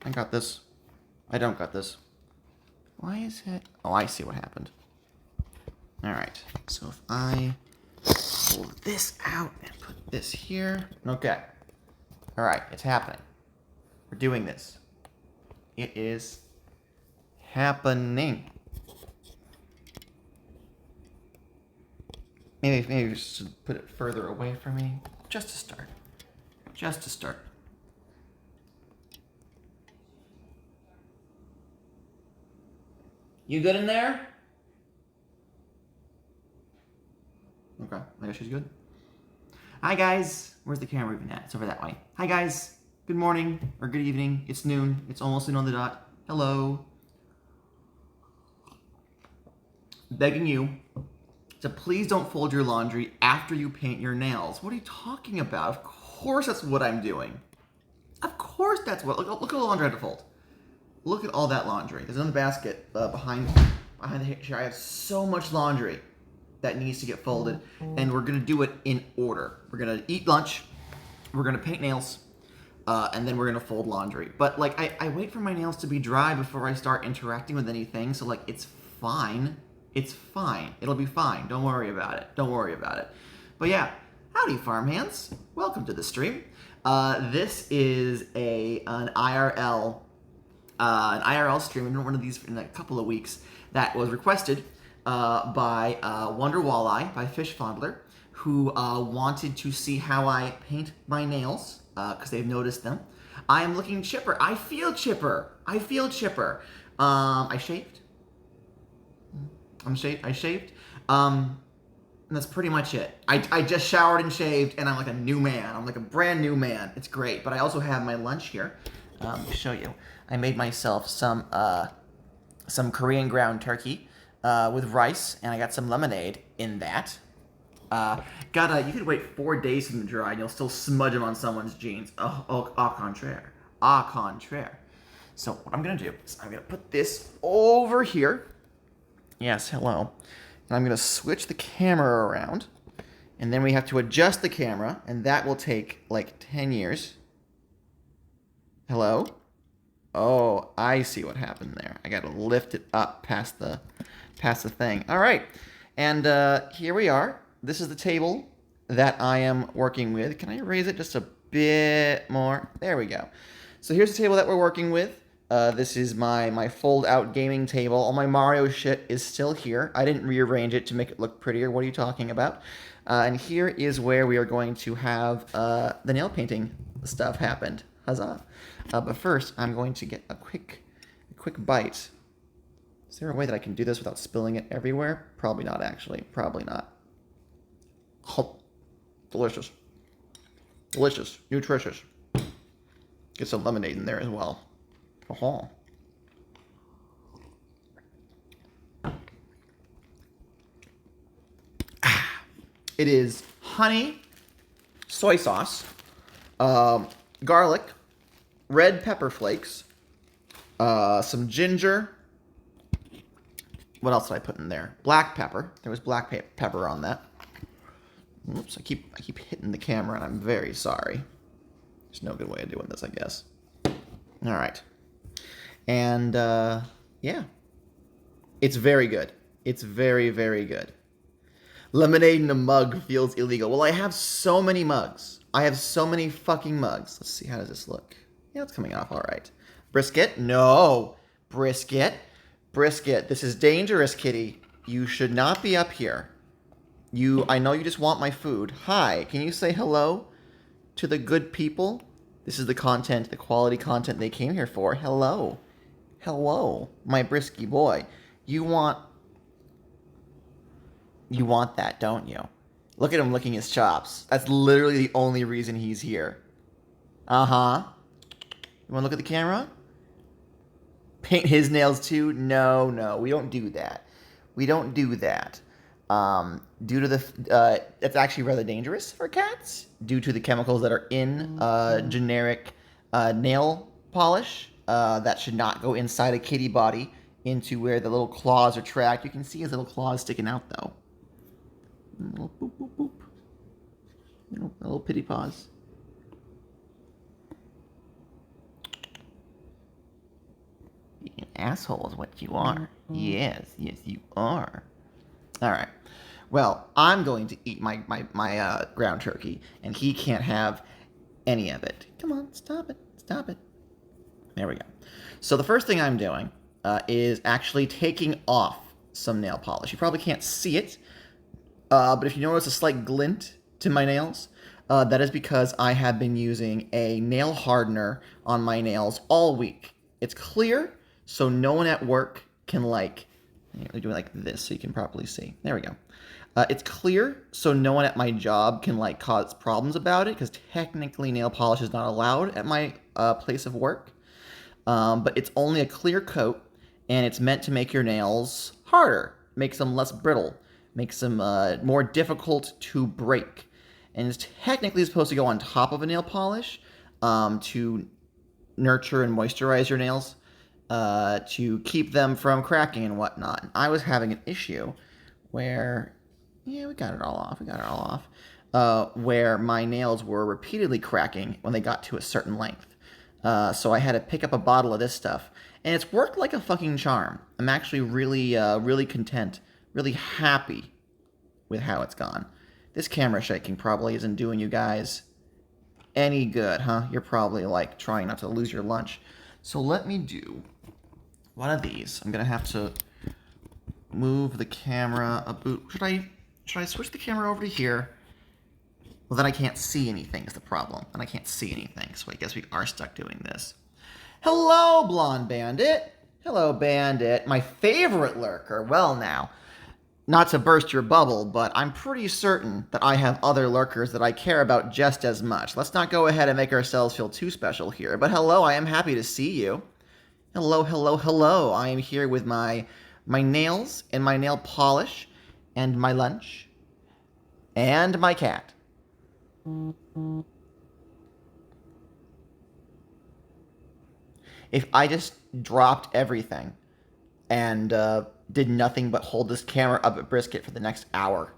I got this. I don't got this. Why is it? Oh, I see what happened. All right. So if I pull this out and put this here. Okay. All right. It's happening. We're doing this. It is happening. Maybe we should put it further away from me. Just to start. Just to start. You good in there? Okay, I guess she's good. Hi guys. Where's the camera even at? It's over that way. Hi guys. Good morning or good evening. It's noon. It's almost noon on the dot. Hello. Begging you to please don't fold your laundry after you paint your nails. What are you talking about? Of course that's what I'm doing. Of course that's what. Look at all the laundry I have to fold. Look at all that laundry. There's another basket behind the chair. I have so much laundry that needs to get folded, and we're gonna do it in order. We're gonna eat lunch, we're gonna paint nails, and then we're gonna fold laundry. But like, I wait for my nails to be dry before I start interacting with anything. So like, it's fine. It's fine. It'll be fine. Don't worry about it. Don't worry about it. But yeah, howdy farmhands. Welcome to the stream. This is an IRL stream. I've been one of these in a couple of weeks that was requested by Wonder Walleye, by Fish Fondler, who wanted to see how I paint my nails because they've noticed them. I am looking chipper. I feel chipper. I feel chipper. I shaved. I shaved. And that's pretty much it. I just showered and shaved, and I'm like a new man. I'm like a brand new man. It's great. But I also have my lunch here. Let me show you. I made myself some Korean ground turkey with rice, and I got some lemonade in that. You could wait 4 days for them to dry, and you'll still smudge them on someone's jeans. Au contraire. Au contraire. So what I'm gonna do is I'm gonna put this over here. Yes, hello. And I'm gonna switch the camera around, and then we have to adjust the camera, and that will take like 10 years. Hello? Oh, I see what happened there. I gotta lift it up past the thing. All right, and here we are. This is the table that I am working with. Can I raise it just a bit more? There we go. So here's the table that we're working with. This is my fold-out gaming table. All my Mario shit is still here. I didn't rearrange it to make it look prettier. What are you talking about? And here is where we are going to have the nail painting stuff happened. Huzzah. But first, I'm going to get a quick bite. Is there a way that I can do this without spilling it everywhere? Probably not, actually. Probably not. Oh, delicious. Delicious. Nutritious. Get some lemonade in there as well. Oh. It is honey, soy sauce, garlic, red pepper flakes, some ginger. What else did I put in there? Black pepper. There was black pepper on that. Oops, I keep hitting the camera, and I'm very sorry. There's no good way of doing this, I guess. All right. And, yeah. It's very good. It's very, very good. Lemonade in a mug feels illegal. Well, I have so many mugs. I have so many fucking mugs. Let's see, how does this look? Yeah, it's coming off all right. Brisket? No. Brisket. This is dangerous, kitty. You should not be up here. I know you just want my food. Hi, can you say hello to the good people? This is the content, the quality content they came here for. Hello. Hello, my brisky boy. You want that, don't you? Look at him licking his chops. That's literally the only reason he's here. Uh-huh. You want to look at the camera? Paint his nails too? No, we don't do that. We don't do that. Due to it's actually rather dangerous for cats due to the chemicals that are in generic nail polish that should not go inside a kitty body into where the little claws are tracked. You can see his little claws sticking out though. Little boop boop boop. Little pity paws. asshole is what you are. Yes, you are. All right. Well, I'm going to eat my ground turkey, and he can't have any of it. Come on, stop it. Stop it. There we go. So the first thing I'm doing is actually taking off some nail polish. You probably can't see it, but if you notice a slight glint to my nails, that is because I have been using a nail hardener on my nails all week. It's clear, so no one at work can do it like this so you can properly see. There we go. It's clear, so no one at my job can cause problems about it, because technically nail polish is not allowed at my place of work. But it's only a clear coat, and it's meant to make your nails harder, makes them less brittle, makes them more difficult to break. And it's technically supposed to go on top of a nail polish to nurture and moisturize your nails, to keep them from cracking and whatnot. And I was having an issue where, yeah, we got it all off, where my nails were repeatedly cracking when they got to a certain length. So I had to pick up a bottle of this stuff, and it's worked like a fucking charm. I'm actually really content, really happy with how it's gone. This camera shaking probably isn't doing you guys any good, huh? You're probably trying not to lose your lunch. So let me do one of these. I'm gonna have to move the camera a boot. Should I switch the camera over to here? Well, then I can't see anything is the problem. And I can't see anything, so I guess we are stuck doing this. Hello, Blonde Bandit. Hello, Bandit. My favorite lurker. Well, now, not to burst your bubble, but I'm pretty certain that I have other lurkers that I care about just as much. Let's not go ahead and make ourselves feel too special here. But hello, I am happy to see you. Hello, hello, hello. I am here with my nails and my nail polish and my lunch and my cat. If I just dropped everything and did nothing but hold this camera up at brisket for the next hour,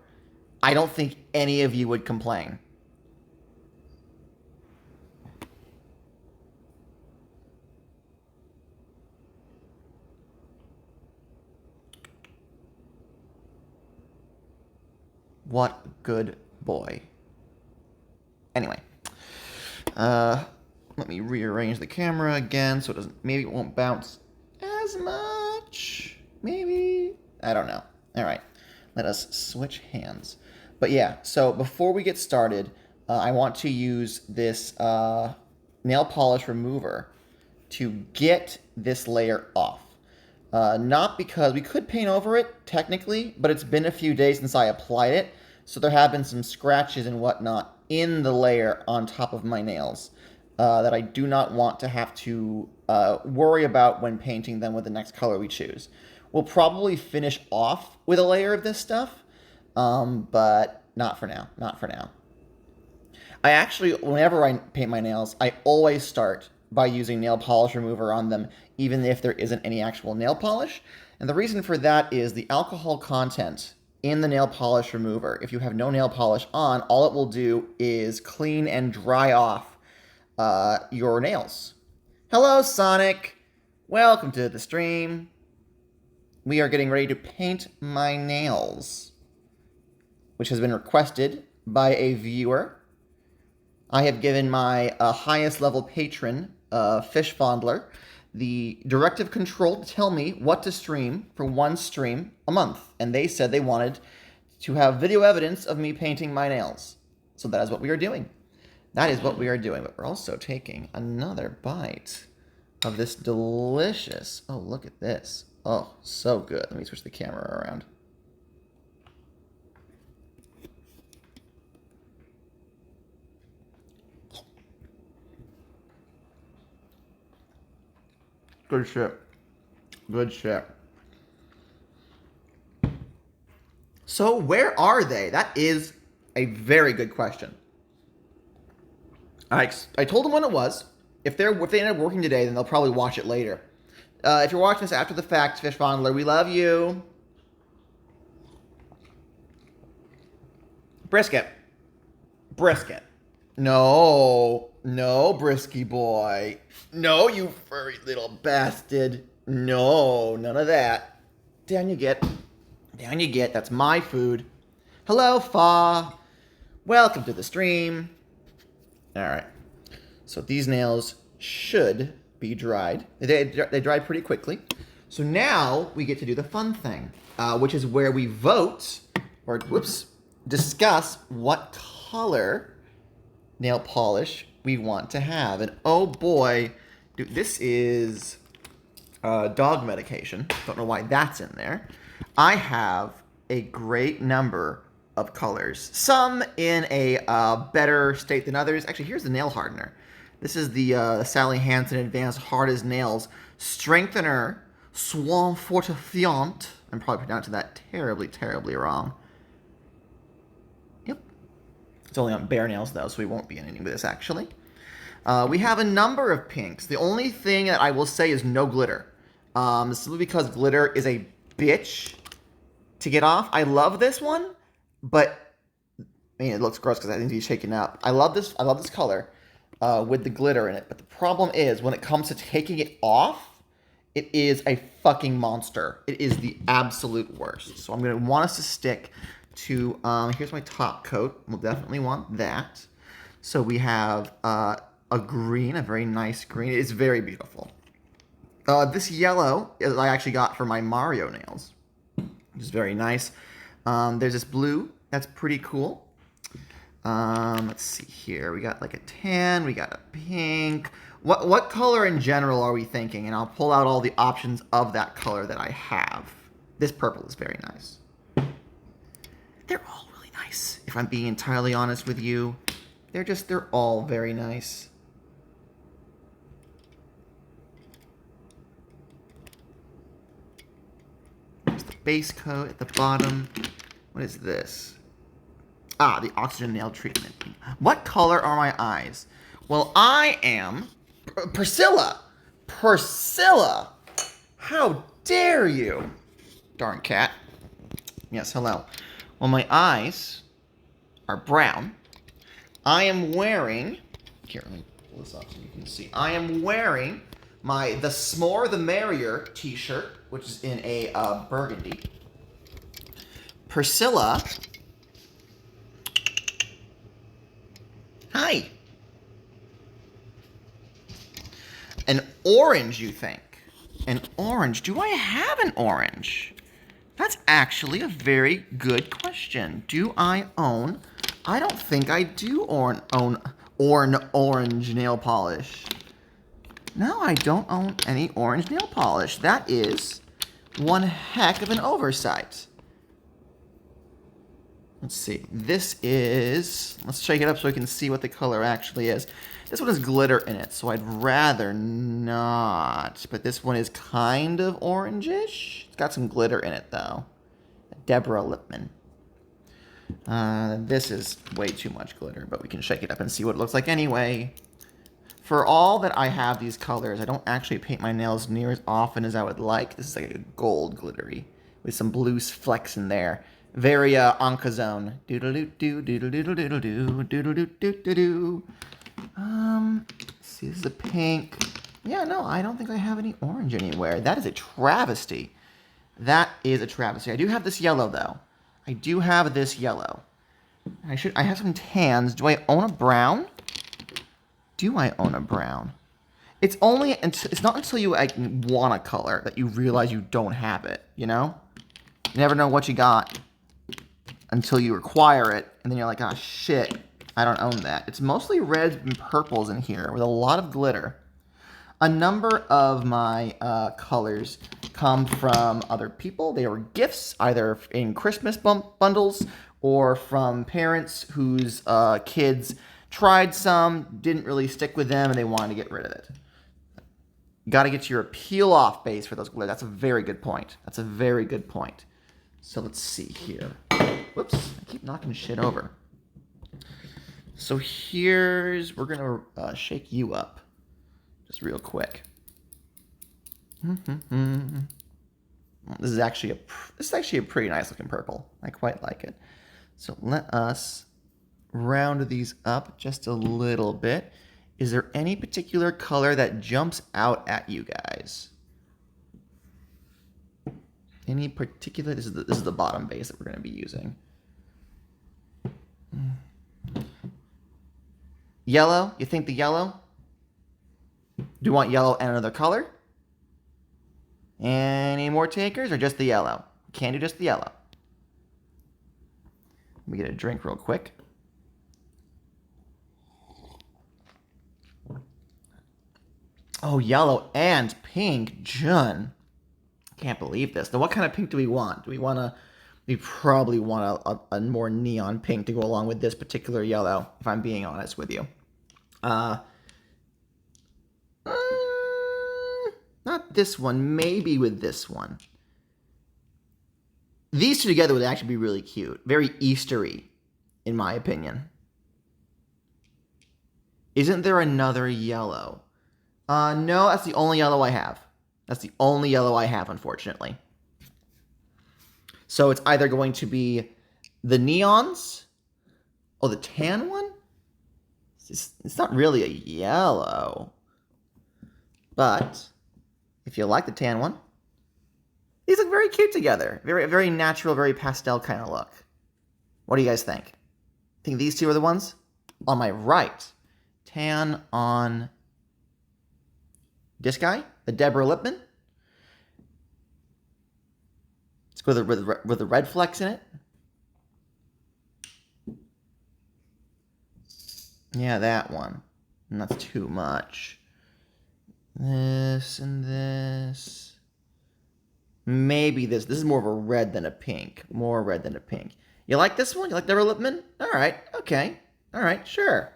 I don't think any of you would complain. What a good boy. Anyway, let me rearrange the camera again so maybe it won't bounce as much. Maybe, I don't know. All right, let us switch hands. But yeah, so before we get started, I want to use this nail polish remover to get this layer off. Not because we could paint over it technically, but it's been a few days since I applied it, so there have been some scratches and whatnot in the layer on top of my nails that I do not want to have to worry about when painting them with the next color we choose. We'll probably finish off with a layer of this stuff, but not for now. Not for now. I actually, whenever I paint my nails, I always start by using nail polish remover on them, even if there isn't any actual nail polish. And the reason for that is the alcohol content in the nail polish remover. If you have no nail polish on, all it will do is clean and dry off your nails. Hello, Sonic. Welcome to the stream. We are getting ready to paint my nails, which has been requested by a viewer. I have given my highest level patron, Fish Fondler, the directive control to tell me what to stream for one stream a month. And they said they wanted to have video evidence of me painting my nails. So that is what we are doing. That is what we are doing. But we're also taking another bite of this delicious... Oh, look at this. Oh, so good. Let me switch the camera around. Good shit. Good shit. So where are they? That is a very good question. I told them when it was. If they end up working today, then they'll probably watch it later. If you're watching this after the fact, Fish Fondler, we love you. Brisket. Brisket. No, Brisky boy. No, you furry little bastard. No, none of that. Down you get. Down you get. That's my food. Hello, Fa. Welcome to the stream. All right. So these nails should be dried. They dried pretty quickly. So now we get to do the fun thing, which is where we vote, or discuss what color nail polish we want to have. And oh boy, dude, this is dog medication. Don't know why that's in there. I have a great number of colors. Some in a better state than others. Actually, here's the nail hardener. This is the Sally Hansen Advanced Hard as Nails Strengthener Soin Fortifiant. I'm probably pronouncing that terribly, terribly wrong. Yep. It's only on bare nails, though, so we won't be in any of this, actually. We have a number of pinks. The only thing that I will say is no glitter. Simply because glitter is a bitch to get off. I love this one, but I mean, it looks gross because I think he's shaken up. I love this color with the glitter in it. But the problem is when it comes to taking it off, it is a fucking monster. It is the absolute worst. So I'm going to want us to stick to, here's my top coat. We'll definitely want that. So we have a green, a very nice green. It's very beautiful. This yellow I actually got for my Mario nails, which is very nice. There's this blue. That's pretty cool. Let's see here. We got like a tan. We got a pink. What color in general are we thinking? And I'll pull out all the options of that color that I have. This purple is very nice. They're all really nice. If I'm being entirely honest with you, they're all very nice. There's the base coat at the bottom. What is this? Ah, the oxygen nail treatment. What color are my eyes? Well, I am Priscilla. Priscilla. How dare you? Darn cat. Yes, hello. Well, my eyes are brown. I am wearing... Here, let me pull this up so you can see. I am wearing my The S'more the Merrier t-shirt, which is in a burgundy. Priscilla... Hi. An orange, you think? An orange. Do I have an orange? That's actually a very good question. Do I own... I don't think I do own orange nail polish. No, I don't own any orange nail polish. That is one heck of an oversight. Let's see. This is... Let's shake it up so we can see what the color actually is. This one has glitter in it, so I'd rather not. But this one is kind of orangish. It's got some glitter in it, though. Deborah Lipman. This is way too much glitter, but we can shake it up and see what it looks like anyway. For all that I have these colors, I don't actually paint my nails near as often as I would like. This is like a gold glittery with some blue flecks in there. Very Onkazone. Doodle-doo-doo, doodle-doodle-doodle-doo, doodle-doo-doo-doo-doo. See, this is a pink. Yeah, no, I don't think I have any orange anywhere. That is a travesty. That is a travesty. I do have this yellow, though. I do have this yellow. I have some tans. Do I own a brown? Do I own a brown? It's not until you want a color that you realize you don't have it, you know? You never know what you got until you require it, and then you're like, ah, shit, I don't own that. It's mostly reds and purples in here with a lot of glitter. A number of my colors come from other people. They were gifts, either in Christmas bundles or from parents whose kids tried some, didn't really stick with them, and they wanted to get rid of it. You got to get your peel-off base for those glitter. That's a very good point. That's a very good point. So let's see here. Whoops, I keep knocking shit over. So we're going to shake you up. Just real quick. This is actually a pretty nice looking purple. I quite like it. So let us round these up just a little bit. Is there any particular color that jumps out at you guys? Any particular? This is the bottom base that we're going to be using. Yellow? You think the yellow? Do you want yellow and another color? Any more takers or just the yellow? Can't do just the yellow. Let me get a drink real quick. Oh, yellow and pink, Jun. Can't believe this. Now, what kind of pink do we want? We probably want a more neon pink to go along with this particular yellow, if I'm being honest with you. Not this one, maybe with this one. These two together would actually be really cute. Very Eastery, in my opinion. Isn't there another yellow? No, that's the only yellow I have. That's the only yellow I have, unfortunately. So it's either going to be the neons. Oh, the tan one? It's not really a yellow. But if you like the tan one, these look very cute together. Very, very natural, very pastel kind of look. What do you guys think? Think these two are the ones? On my right, tan on this guy, the Deborah Lipman. Let's go with the red flecks in it. Yeah, that one. And that's too much. This and this. Maybe this. This is more of a red than a pink. More red than a pink. You like this one? You like Deborah Lipman? All right. Okay. All right. Sure.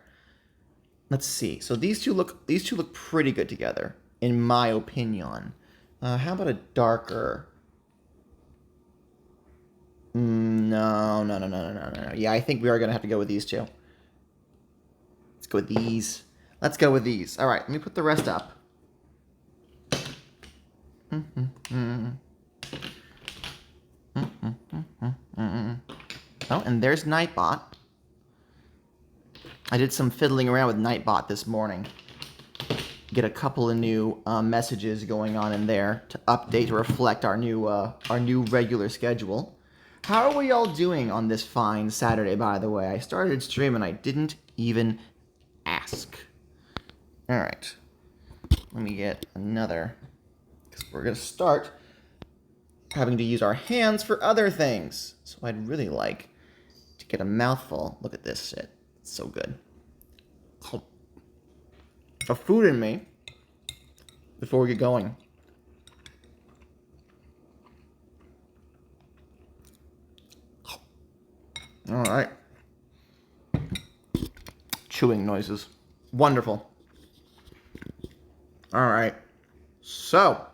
Let's see. So these two look pretty good together, in my opinion. How about a darker? No. Yeah, I think we are gonna have to go with these two. Let's go with these. Let's go with these. All right. Let me put the rest up. Oh, and there's Nightbot. I did some fiddling around with Nightbot this morning. Get a couple of new messages going on in there to update to reflect our new regular schedule. How are we all doing on this fine Saturday, by the way? I started stream and I didn't even ask. All right. Let me get another, because we're going to start having to use our hands for other things. So I'd really like to get a mouthful. Look at this shit. It's so good. A food in me before we get going. All right. Chewing noises. Wonderful. All right. So,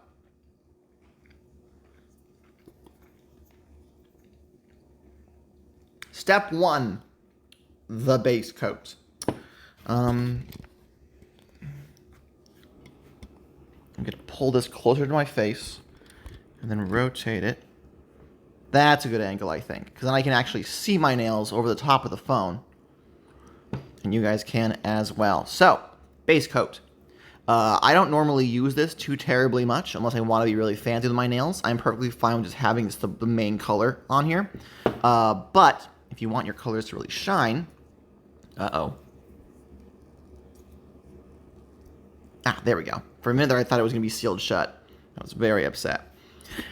step one, the base coat. I'm going to pull this closer to my face and then rotate it. That's a good angle, I think, because then I can actually see my nails over the top of the phone. And you guys can as well. So, base coat. I don't normally use this too terribly much unless I want to be really fancy with my nails. I'm perfectly fine with just having just the main color on here. But if you want your colors to really shine... Uh-oh. Ah, there we go. For a minute there, I thought it was going to be sealed shut. I was very upset.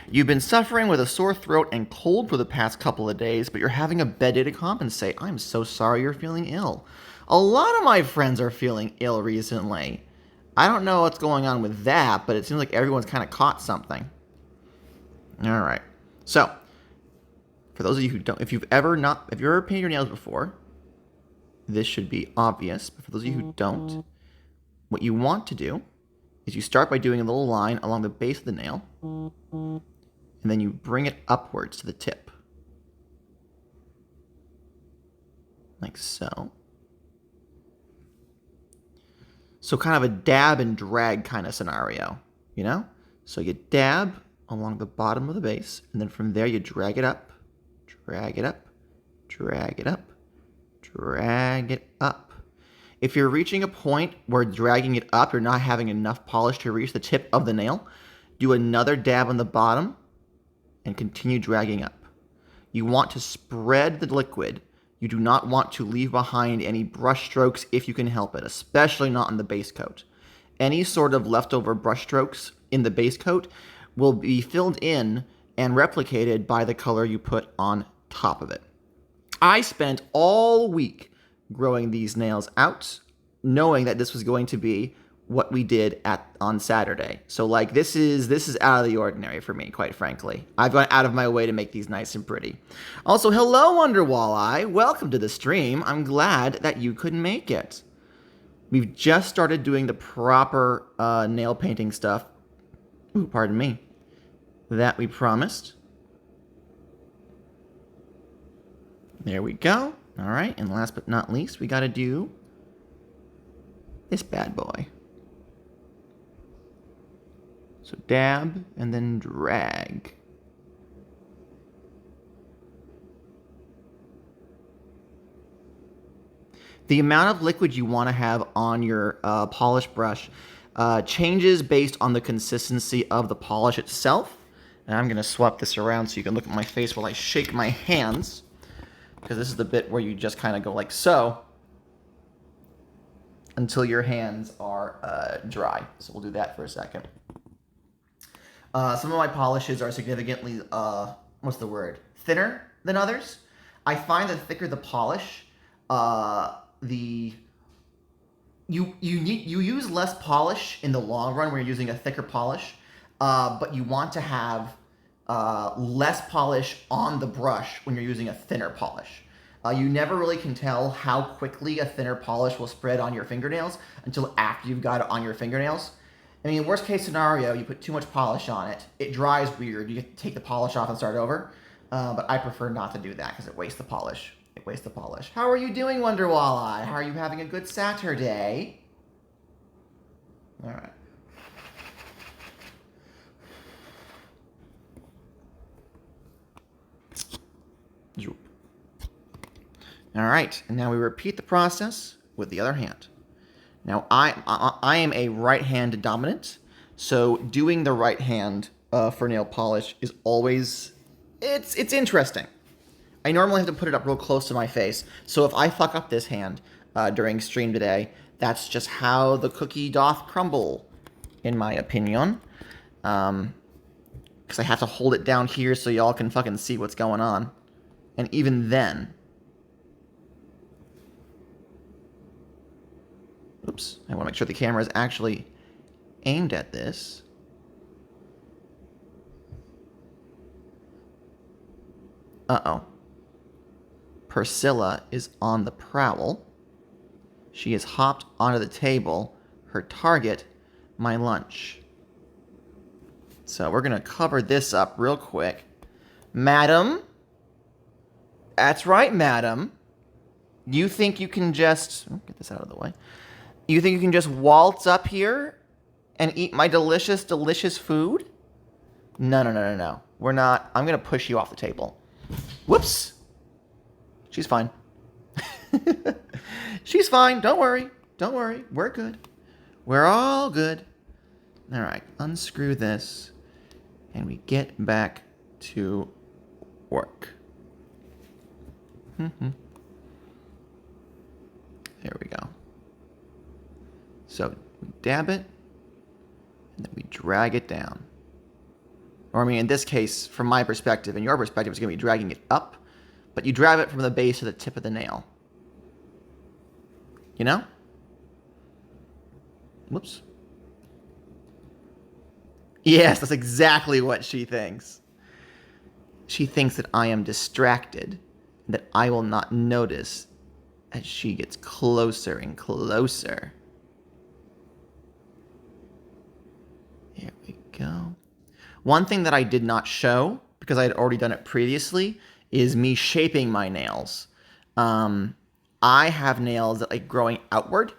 You've been suffering with a sore throat and cold for the past couple of days, but you're having a bad day to compensate. I'm so sorry you're feeling ill. A lot of my friends are feeling ill recently. I don't know what's going on with that, but it seems like everyone's kind of caught something. All right. So, for those of you who don't, if you've ever painted your nails before, this should be obvious. But for those of you who don't, what you want to do is you start by doing a little line along the base of the nail, and then you bring it upwards to the tip. Like so. So kind of a dab and drag kind of scenario, you know? So you dab along the bottom of the base, and then from there you drag it up, drag it up, drag it up, drag it up. If you're reaching a point where dragging it up, you're not having enough polish to reach the tip of the nail, do another dab on the bottom, and continue dragging up. You want to spread the liquid. You do not want to leave behind any brush strokes if you can help it, especially not on the base coat. Any sort of leftover brush strokes in the base coat will be filled in and replicated by the color you put on top of it. I spent all week growing these nails out, knowing that this was going to be what we did on Saturday. So like this is out of the ordinary for me, quite frankly. I've gone out of my way to make these nice and pretty. Also, hello Wonderwalleye, welcome to the stream. I'm glad that you could make it. We've just started doing the proper nail painting stuff. Ooh, pardon me. That we promised. There we go. All right, and last but not least, we got to do this bad boy. So dab and then drag. The amount of liquid you want to have on your polish brush changes based on the consistency of the polish itself. And I'm going to swap this around so you can look at my face while I shake my hands, because this is the bit where you just kind of go like so until your hands are dry. So we'll do that for a second. Some of my polishes are significantly, thinner than others. I find that the thicker the polish, you use less polish in the long run when you're using a thicker polish, but you want to have less polish on the brush when you're using a thinner polish. You never really can tell how quickly a thinner polish will spread on your fingernails until after you've got it on your fingernails. I mean, worst case scenario, you put too much polish on it, it dries weird, you get to take the polish off and start over, but I prefer not to do that because it wastes the polish. How are you doing, Wonderwalleye? How are you having a good Saturday? All right. All right, and now we repeat the process with the other hand. Now, I am a right hand dominant, so doing the right hand for nail polish is always, it's interesting. I normally have to put it up real close to my face, so if I fuck up this hand during stream today, that's just how the cookie doth crumble, in my opinion. Because I have to hold it down here so y'all can fucking see what's going on. And even then... Oops, I want to make sure the camera is actually aimed at this. Uh-oh. Priscilla is on the prowl. She has hopped onto the table. Her target, my lunch. So we're going to cover this up real quick. Madam? That's right, madam. You think you can just... Oh, get this out of the way. You think you can just waltz up here and eat my delicious, delicious food? No. We're not. I'm going to push you off the table. Whoops. She's fine. She's fine. Don't worry. We're good. We're all good. All right. Unscrew this. And we get back to work. There we go. So we dab it, and then we drag it down. Or I mean, in this case, from my perspective, and your perspective, it's going to be dragging it up, but you drag it from the base to the tip of the nail. You know? Whoops. Yes, that's exactly what she thinks. She thinks that I am distracted, that I will not notice as she gets closer and closer. Here we go. One thing that I did not show, because I had already done it previously, is me shaping my nails. I have nails that like growing outward.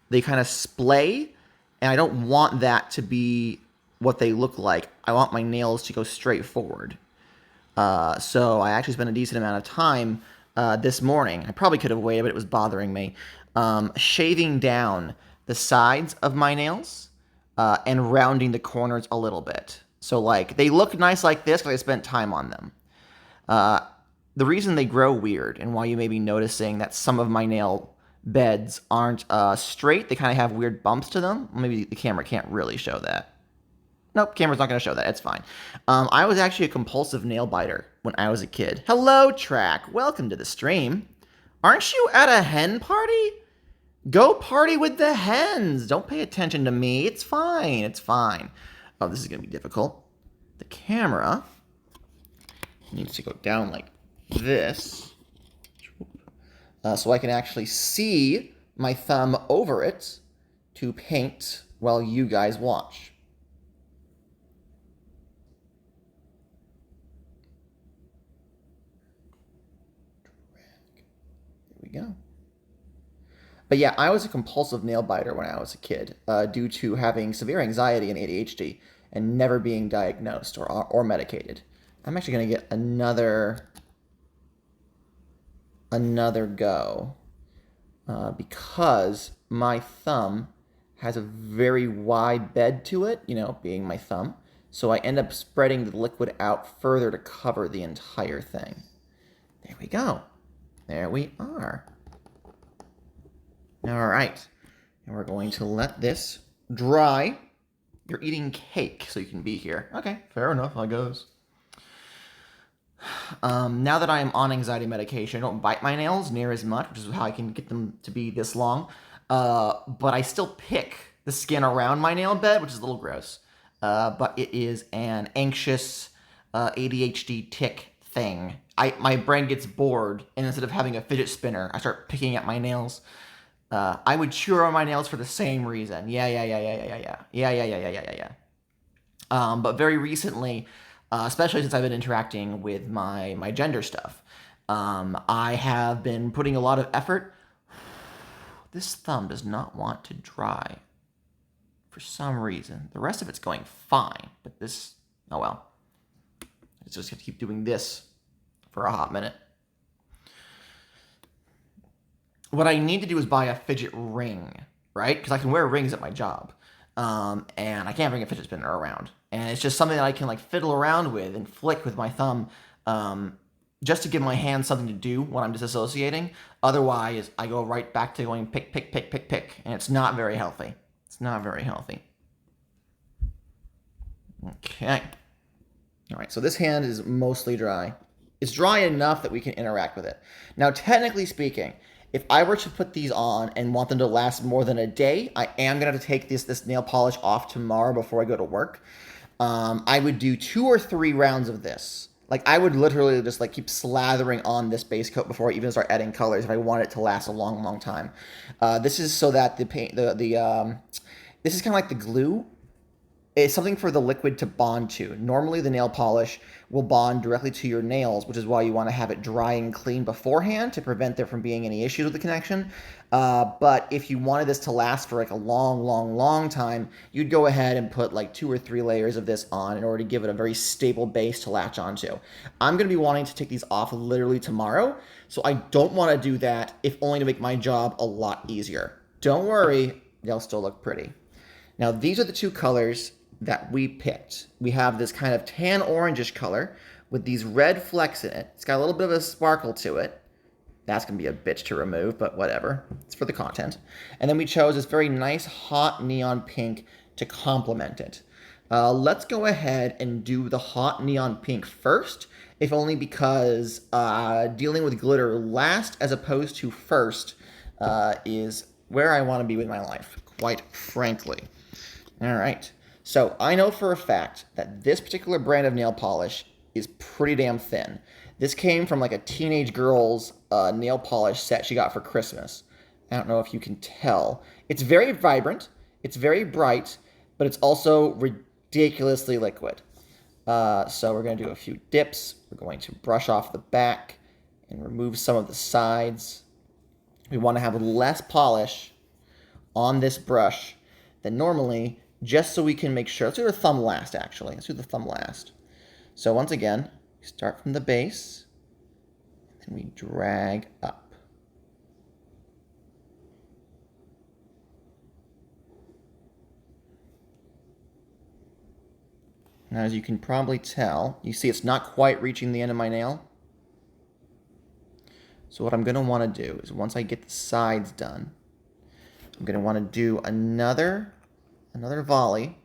They kind of splay, and I don't want that to be what they look like. I want my nails to go straight forward. So I actually spent a decent amount of time this morning. I probably could have waited, but it was bothering me. Shaving down the sides of my nails and rounding the corners a little bit. So like they look nice like this because I spent time on them. The reason they grow weird and why you may be noticing that some of my nail beds aren't straight, they kind of have weird bumps to them. Maybe the camera can't really show that. Nope, camera's not going to show that. It's fine. I was actually a compulsive nail biter when I was a kid. Hello, Track. Welcome to the stream. Aren't you at a hen party? Go party with the hens. Don't pay attention to me. It's fine. It's fine. Oh, this is going to be difficult. The camera needs to go down like this. So I can actually see my thumb over it to paint while you guys watch. There we go. But yeah, I was a compulsive nail biter when I was a kid due to having severe anxiety and ADHD and never being diagnosed or medicated. I'm actually going to get another go because my thumb has a very wide bed to it, you know, being my thumb. So I end up spreading the liquid out further to cover the entire thing. There we go. There we are. All right. And we're going to let this dry. You're eating cake, so you can be here. Okay, fair enough, I guess. Now that I am on anxiety medication, I don't bite my nails near as much, which is how I can get them to be this long. But I still pick the skin around my nail bed, which is a little gross. But it is an anxious ADHD tick thing. My brain gets bored, and instead of having a fidget spinner, I start picking at my nails. I would chew on my nails for the same reason. Yeah. But very recently, especially since I've been interacting with my gender stuff, I have been putting a lot of effort. This thumb does not want to dry for some reason. The rest of it's going fine, but this, oh well. I just have to keep doing this for a hot minute. What I need to do is buy a fidget ring, right? Because I can wear rings at my job. And I can't bring a fidget spinner around. And it's just something that I can like fiddle around with and flick with my thumb just to give my hand something to do when I'm disassociating. Otherwise, I go right back to going pick. And it's not very healthy. It's not very healthy. Okay. All right, so this hand is mostly dry. It's dry enough that we can interact with it. Now, technically speaking, if I were to put these on and want them to last more than a day, I am going to have to take this nail polish off tomorrow before I go to work. I would do 2 or 3 rounds of this. Like, I would literally just like keep slathering on this base coat before I even start adding colors if I want it to last a long, long time. This is so that the paint, this is kind of like the glue. It's something for the liquid to bond to. Normally, the nail polish will bond directly to your nails, which is why you want to have it dry and clean beforehand to prevent there from being any issues with the connection. But if you wanted this to last for like a long, long, long time, you'd go ahead and put like 2 or 3 layers of this on in order to give it a very stable base to latch onto. I'm going to be wanting to take these off literally tomorrow, so I don't want to do that, if only to make my job a lot easier. Don't worry, they'll still look pretty. Now, these are the 2 colors that we picked. We have this kind of tan orangish color with these red flecks in it. It's got a little bit of a sparkle to it. That's going to be a bitch to remove, but whatever. It's for the content. And then we chose this very nice hot neon pink to complement it. Let's go ahead and do the hot neon pink first, if only because dealing with glitter last as opposed to first is where I want to be with my life, quite frankly. All right. So I know for a fact that this particular brand of nail polish is pretty damn thin. This came from like a teenage girl's nail polish set she got for Christmas. I don't know if you can tell. It's very vibrant, it's very bright, but it's also ridiculously liquid. So we're going to do a few dips. We're going to brush off the back and remove some of the sides. We want to have less polish on this brush than normally, just so we can make sure. Let's do the thumb last, actually. Let's do the thumb last. So once again, we start from the base, and we drag up. Now, as you can probably tell, you see it's not quite reaching the end of my nail. So what I'm going to want to do is once I get the sides done, I'm going to want to do another volley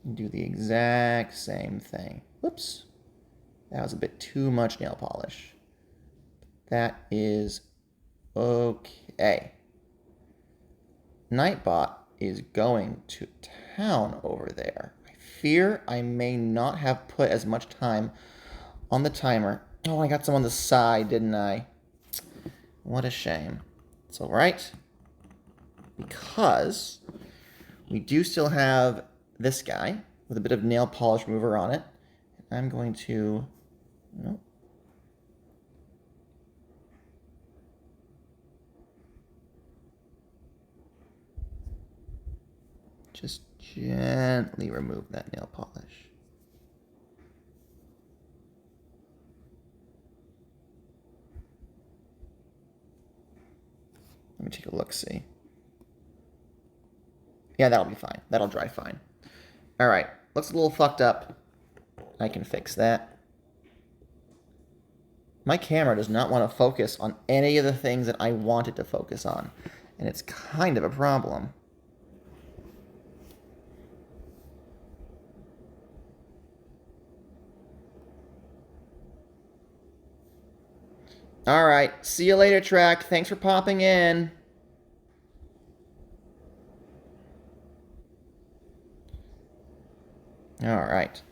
and do the exact same thing. Whoops. That was a bit too much nail polish. That is okay. Nightbot is going to town over there. I fear I may not have put as much time on the timer. Oh, I got some on the side, didn't I? What a shame. It's all right, because we do still have this guy with a bit of nail polish remover on it. I'm going to... Nope. Just gently remove that nail polish. Let me take a look-see. Yeah, that'll be fine. That'll dry fine. All right, looks a little fucked up. I can fix that. My camera does not want to focus on any of the things that I want it to focus on, and it's kind of a problem. All right, see you later, Track. Thanks for popping in. All right.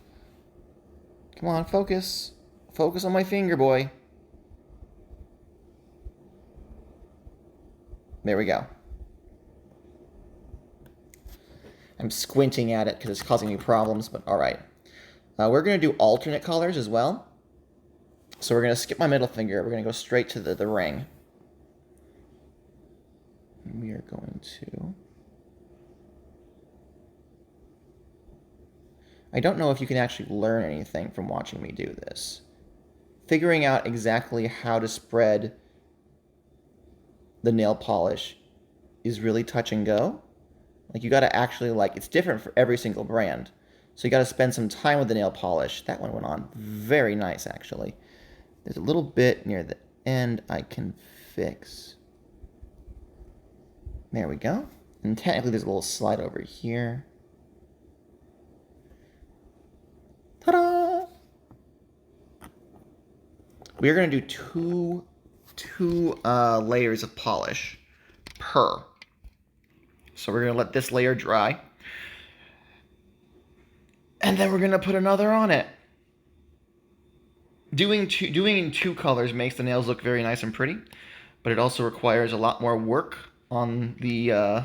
Come on, focus. Focus on my finger, boy. There we go. I'm squinting at it because it's causing me problems, but all right. We're going to do alternate colors as well. So we're going to skip my middle finger. We're going to go straight to the ring. We are going to... I don't know if you can actually learn anything from watching me do this. Figuring out exactly how to spread the nail polish is really touch and go. Like, you got to actually, it's different for every single brand. So you got to spend some time with the nail polish. That one went on very nice, actually. There's a little bit near the end I can fix. There we go. And technically there's a little slide over here. Ta-da! We're going to do two layers of polish per. So we're going to let this layer dry. And then we're going to put another on it. Doing in two colors makes the nails look very nice and pretty, but it also requires a lot more work on the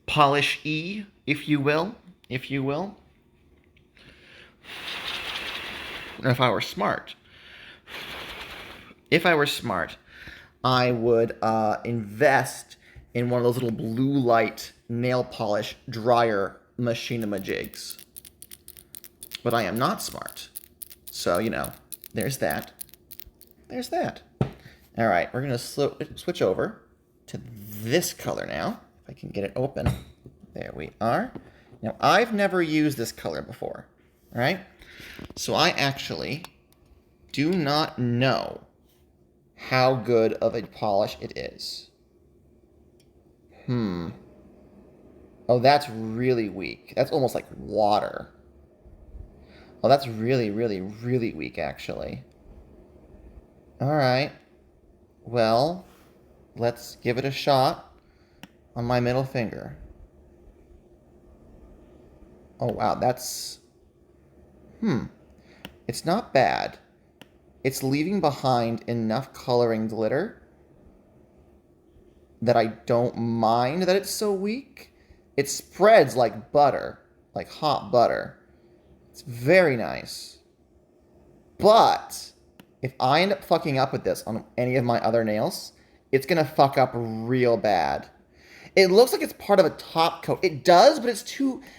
polish-y, if you will. And if I were smart, I would invest in one of those little blue light nail polish dryer machinima-jigs. But I am not smart. So, there's that. There's that. All right, we're going to switch over to this color now. If I can get it open. There we are. Now, I've never used this color before, all right? So I actually do not know how good of a polish it is. Oh, that's really weak. That's almost like water. Oh, that's really, really, really weak, actually. All right. Well, let's give it a shot on my middle finger. Oh, wow, that's... It's not bad. It's leaving behind enough coloring glitter that I don't mind that it's so weak. It spreads like butter, like hot butter. It's very nice. But if I end up fucking up with this on any of my other nails, it's going to fuck up real bad. It looks like it's part of a top coat. It does, but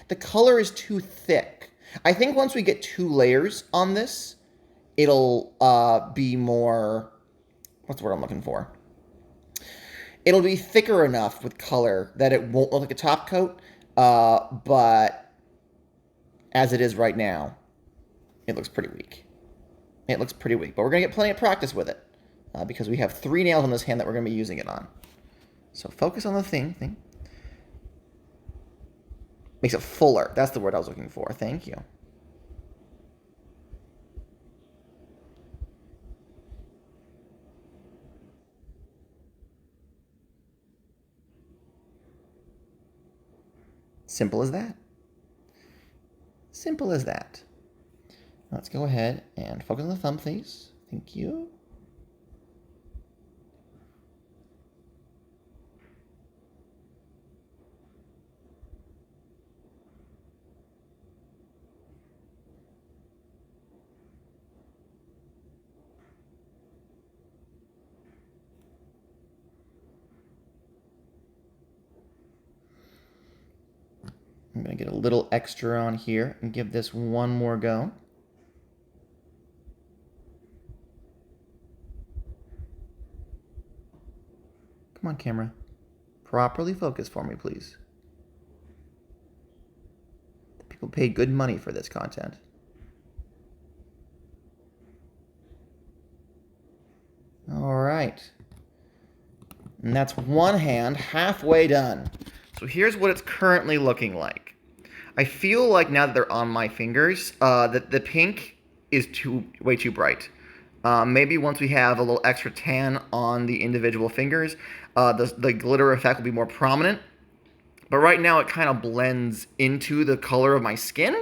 the color is too thick. I think once we get 2 layers on this, it'll be more, what's the word I'm looking for? It'll be thicker enough with color that it won't look like a top coat, but as it is right now, it looks pretty weak. It looks pretty weak, but we're going to get plenty of practice with it because we have 3 nails on this hand that we're going to be using it on. So focus on the thing. Makes it fuller. That's the word I was looking for. Thank you. Simple as that. Simple as that. Let's go ahead and focus on the thumb, please. Thank you. I'm going to get a little extra on here and give this one more go. Come on, camera. Properly focus for me, please. People pay good money for this content. All right. And that's one hand halfway done. So here's what it's currently looking like. I feel like now that they're on my fingers, that the pink is way too bright. Maybe once we have a little extra tan on the individual fingers, the glitter effect will be more prominent. But right now it kind of blends into the color of my skin.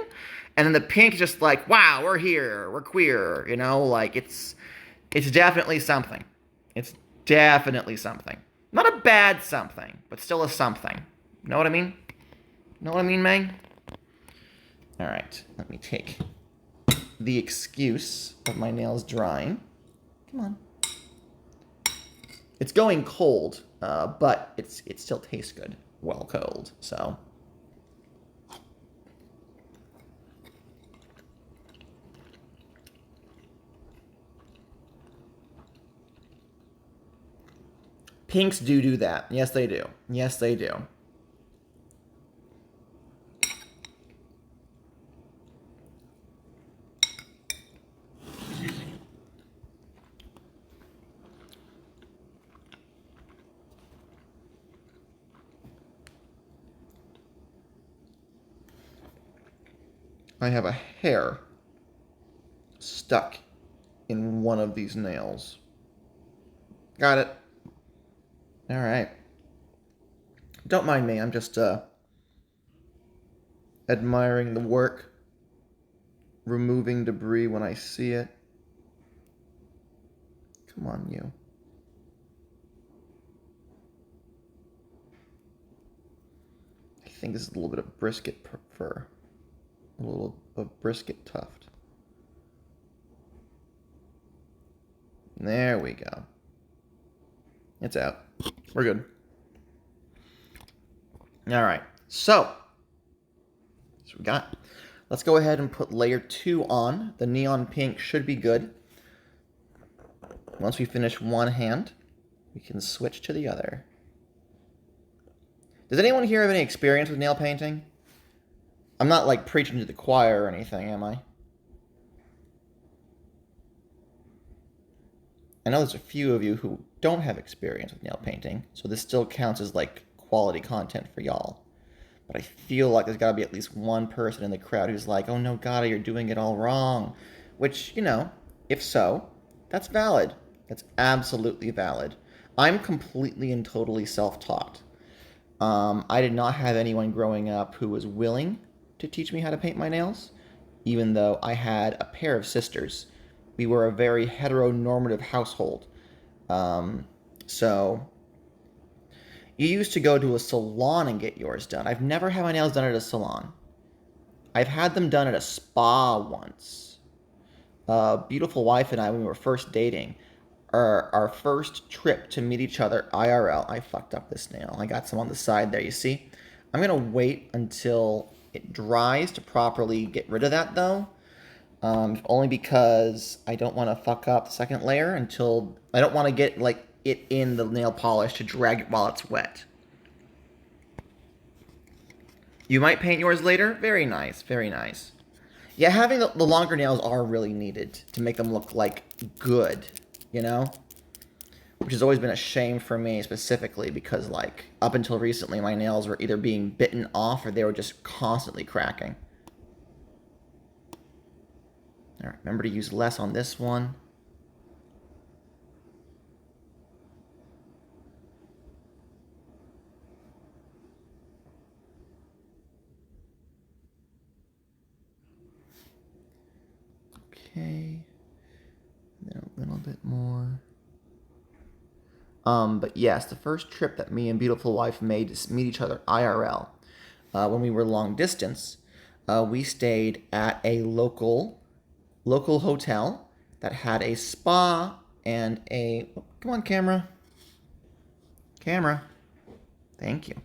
And then the pink is just like, wow, we're here, we're queer, you know? Like, it's definitely something. It's definitely something. Not a bad something, but still a something. Know what I mean? Know what I mean, May? All right, let me take the excuse of my nails drying. Come on. It's going cold, but it still tastes good while cold, so. Pinks do that. Yes, they do. Yes, they do. I have a hair stuck in one of these nails. Got it. All right. Don't mind me. I'm just admiring the work, removing debris when I see it. Come on, you. I think this is a little bit of brisket fur. A little of brisket tuft. There we go. It's out. We're good. All right. So we got. Let's go ahead and put layer 2 on. The neon pink should be good. Once we finish one hand, we can switch to the other. Does anyone here have any experience with nail painting? I'm not like preaching to the choir or anything, am I? I know there's a few of you who don't have experience with nail painting, so this still counts as like quality content for y'all. But I feel like there's got to be at least one person in the crowd who's like, oh no, God, you're doing it all wrong. Which, you know, if so, that's valid. That's absolutely valid. I'm completely and totally self-taught. I did not have anyone growing up who was willing to teach me how to paint my nails, even though I had a pair of sisters. We were a very heteronormative household. So you used to go to a salon and get yours done. I've never had my nails done at a salon. I've had them done at a spa once. Beautiful wife and I, when we were first dating, our first trip to meet each other IRL. I fucked up this nail. I got some on the side there, you see? I'm going to wait until it dries to properly get rid of that, though. Only because I don't want to fuck up the second layer until... I don't want to get, like, it in the nail polish to drag it while it's wet. You might paint yours later. Very nice, very nice. Yeah, having the longer nails are really needed to make them look like good, you know? Which has always been a shame for me specifically because, like, up until recently, my nails were either being bitten off or they were just constantly cracking. All right, remember to use less on this one. Okay, then a little bit more. But yes, the first trip that me and beautiful wife made to meet each other IRL, when we were long distance, we stayed at a local hotel that had a spa and a, oh, come on, camera, thank you,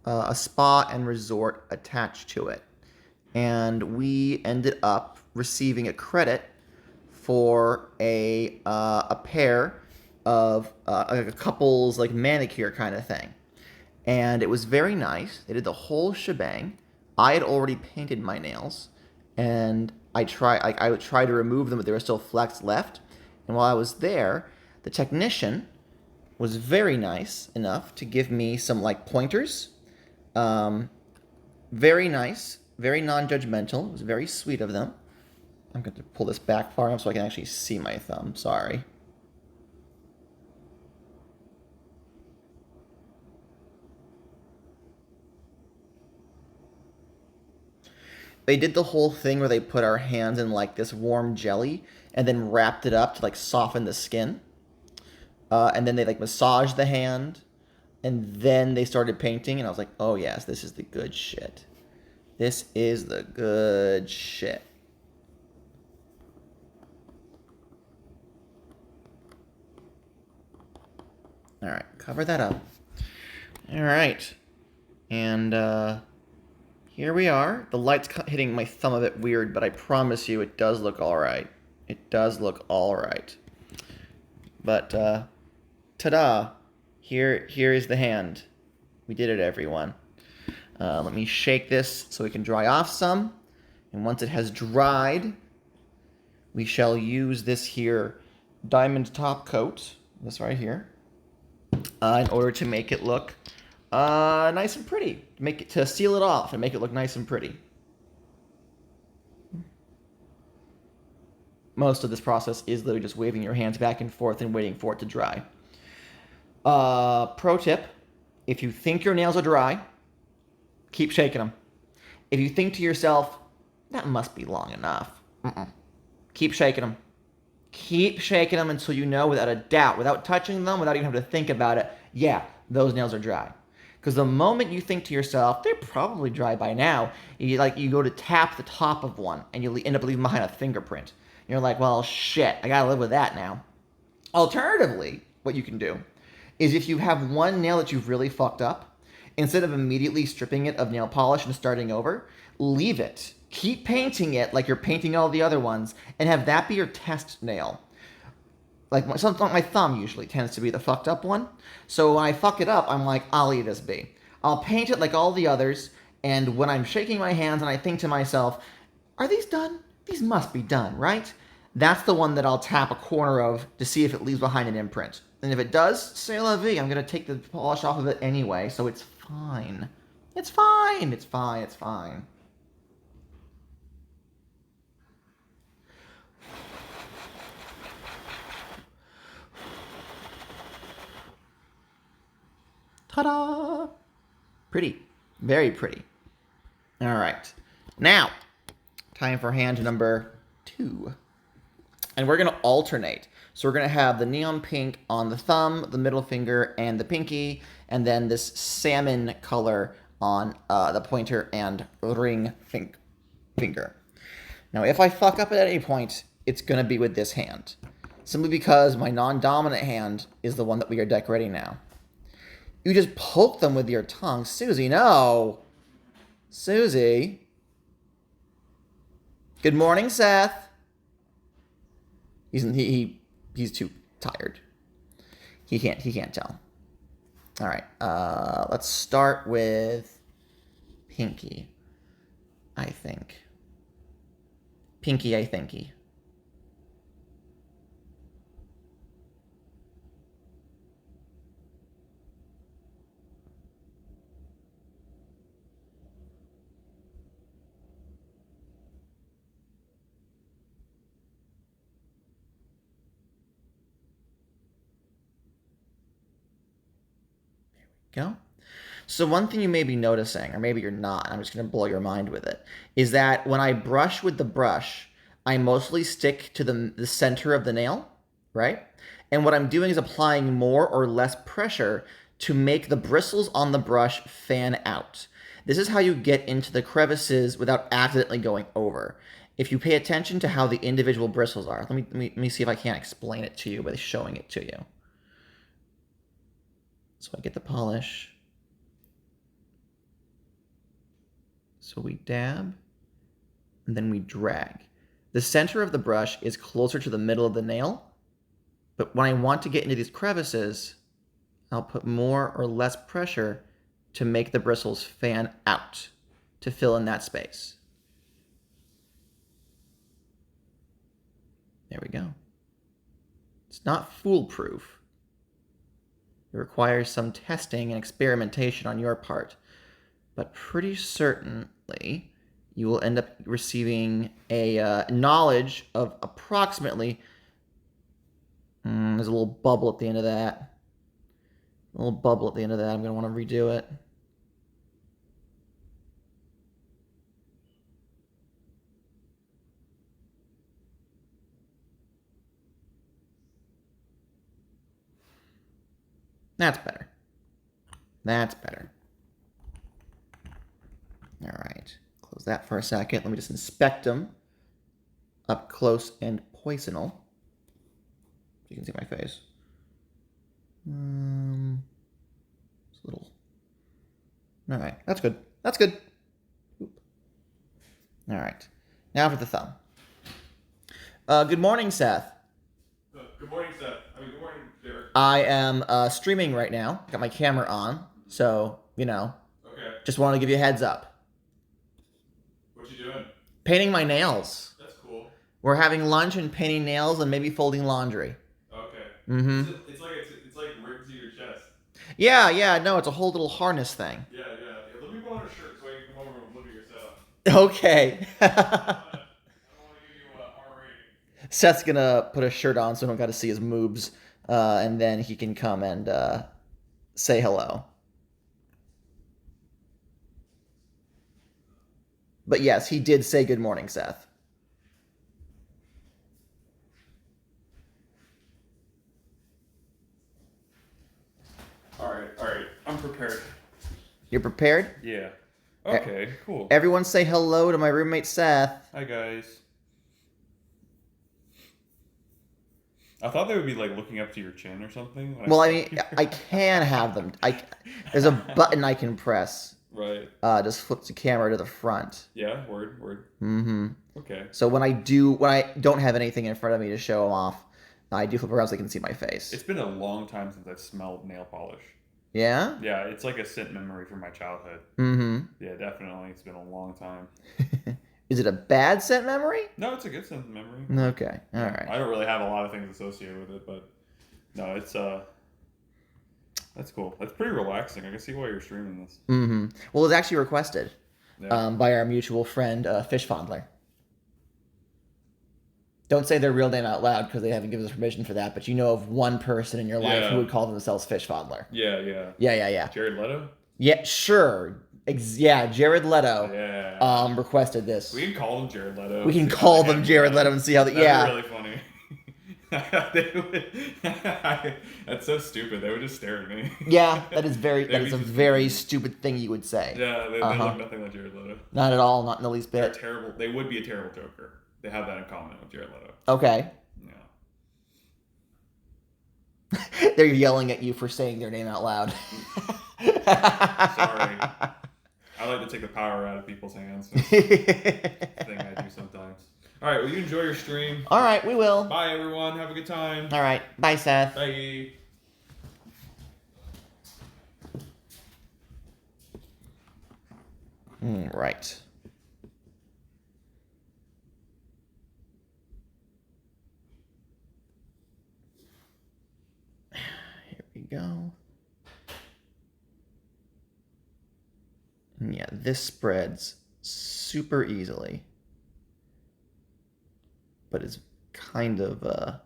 a spa and resort attached to it, and we ended up receiving a credit for a pair of a couple's like manicure kind of thing, and it was very nice. They did the whole shebang. I had already painted my nails, and I would try to remove them, but there were still flecks left. And while I was there, the technician was very nice enough to give me some like pointers. Very nice, very non-judgmental. It was very sweet of them. I'm going to pull this back far enough so I can actually see my thumb. Sorry. They did the whole thing where they put our hands in like this warm jelly and then wrapped it up to like soften the skin. And then they like massaged the hand, and then they started painting, and I was like, oh yes, this is the good shit. This is the good shit. All right, cover that up. All right, and here we are. The light's hitting my thumb a bit weird, but I promise you it does look all right. It does look all right. But ta-da! Here is the hand. We did it, everyone. Let me shake this so we can dry off some. And once it has dried, we shall use this here diamond top coat, this right here, in order to make it look nice and pretty. To seal it off and make it look nice and pretty. Most of this process is literally just waving your hands back and forth and waiting for it to dry. Pro tip, if you think your nails are dry, keep shaking them. If you think to yourself, that must be long enough, keep shaking them. Keep shaking them until you know without a doubt, without touching them, without even having to think about it, yeah, those nails are dry. Because the moment you think to yourself, they're probably dry by now, you go to tap the top of one and you end up leaving behind a fingerprint. You're like, well, shit, I gotta live with that now. Alternatively, what you can do is if you have one nail that you've really fucked up, instead of immediately stripping it of nail polish and starting over, leave it. Keep painting it like you're painting all the other ones, and have that be your test nail. Like my thumb usually tends to be the fucked up one. So when I fuck it up, I'm like, I'll leave this be. I'll paint it like all the others, and when I'm shaking my hands and I think to myself, are these done? These must be done, right? That's the one that I'll tap a corner of to see if it leaves behind an imprint. And if it does, c'est la vie. I'm going to take the polish off of it anyway, so it's fine. It's fine. It's fine. It's fine. Ta-da! Pretty. Very pretty. All right. Now, time for hand number 2. And we're going to alternate. So we're going to have the neon pink on the thumb, the middle finger, and the pinky, and then this salmon color on the pointer and ring finger. Now, if I fuck up at any point, it's going to be with this hand, simply because my non-dominant hand is the one that we are decorating now. You just poke them with your tongue. Susie, no. Susie. Good morning, Seth. He's too tired. He can't tell. All right. Let's start with Pinky, I think. Pinky, I thinky. Go. So one thing you may be noticing, or maybe you're not, I'm just going to blow your mind with it, is that when I brush with the brush, I mostly stick to the center of the nail, right? And what I'm doing is applying more or less pressure to make the bristles on the brush fan out. This is how you get into the crevices without accidentally going over. If you pay attention to how the individual bristles are, let me see if I can't explain it to you by showing it to you. So I get the polish. So we dab, and then we drag. The center of the brush is closer to the middle of the nail, but when I want to get into these crevices, I'll put more or less pressure to make the bristles fan out, to fill in that space. There we go. It's not foolproof. It requires some testing and experimentation on your part, but pretty certainly you will end up receiving a knowledge of approximately, there's a little bubble at the end of that. A little bubble at the end of that. I'm going to want to redo it. That's better. That's better. All right. Close that for a second. Let me just inspect them up close and poisonal. You can see my face. It's a little. All right. That's good. That's good. Oop. All right. Now for the thumb. Good morning, Seth. Good morning, Seth. Good morning, Derek. I am streaming right now. Got my camera on, so Okay. Just want to give you a heads up. What you doing? Painting my nails. That's cool. We're having lunch and painting nails and maybe folding laundry. Okay. Mm-hmm. It's like ripped to your chest. Yeah. No, it's a whole little harness thing. Yeah. Let me put on a shirt so I can come over and look at your setup. Okay. I don't want to give you a R rating. Seth's gonna put a shirt on so I don't got to see his moobs, and then he can come and say hello. But yes, he did say good morning, Seth. All right. I'm prepared. You're prepared? Yeah. Okay, cool. Everyone say hello to my roommate, Seth. Hi, guys. I thought they would be like looking up to your chin or something. Well, I mean, I can have them. There's a button I can press. Right. Just flips the camera to the front. Yeah, word. Mm-hmm. Okay. So when I don't have anything in front of me to show them off, I do flip around so they can see my face. It's been a long time since I've smelled nail polish. Yeah? Yeah, it's like a scent memory from my childhood. Mm-hmm. Yeah, definitely. It's been a long time. Is it a bad scent memory? No, it's a good scent memory. Okay. All right. I don't really have a lot of things associated with it, but no, it's that's cool. That's pretty relaxing. I can see why you're streaming this. Mm-hmm. Well, it's actually requested Yeah. by our mutual friend, Fish Fondler. Don't say their real name out loud because they haven't given us permission for that, but you know of one person in your life Yeah. who would call themselves Fish Fondler. Yeah. Yeah. Jared Leto? Yeah, sure. Jared Leto Yeah. requested this. We can call them Jared Leto. We can call them Jared Leto and see how That'd be really funny. That's so stupid. They would just stare at me. Yeah, that is a just- very stupid thing you would say. Yeah, they look nothing like Jared Leto. Not at all, not in the least They're bit. terrible. They would be a terrible Joker. They have that in common with Jared Leto. Okay. Yeah. They're yelling at you for saying their name out loud. Sorry. I like to take the power out of people's hands. That's the thing I do sometimes. All right, well, you enjoy your stream. All right, we will. Bye, everyone. Have a good time. All right. Bye, Seth. Bye. Right. Here we go. And yeah, this spreads super easily, but it's kind of a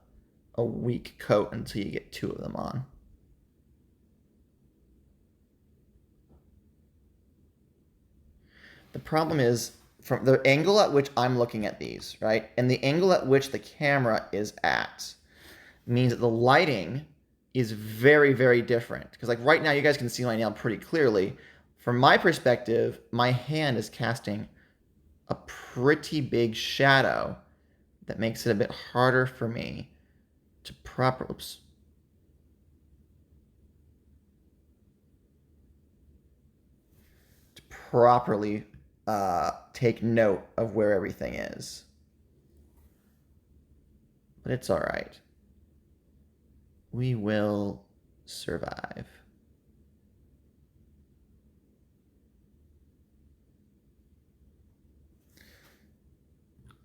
weak coat until you get 2 of them on. The problem is from the angle at which I'm looking at these, right? And the angle at which the camera is at means that the lighting is very, very different. Because like right now, you guys can see my nail pretty clearly. From my perspective, my hand is casting a pretty big shadow that makes it a bit harder for me to properly take note of where everything is. But it's all right. We will survive.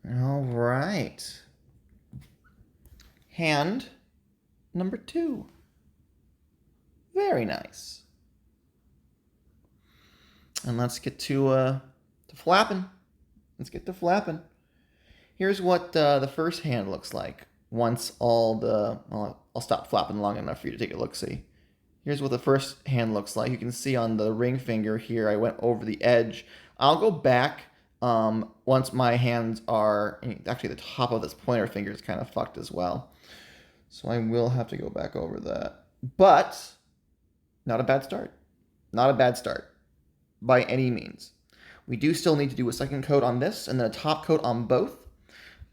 All right. Hand number 2. Very nice. And let's get to flapping. Let's get to flapping. Here's what the first hand looks like once all the... I'll stop flapping long enough for you to take a look-see. Here's what the first hand looks like. You can see on the ring finger here, I went over the edge. I'll go back once my hands are... Actually, the top of this pointer finger is kind of fucked as well. So I will have to go back over that. But not a bad start. Not a bad start by any means. We do still need to do a second coat on this and then a top coat on both.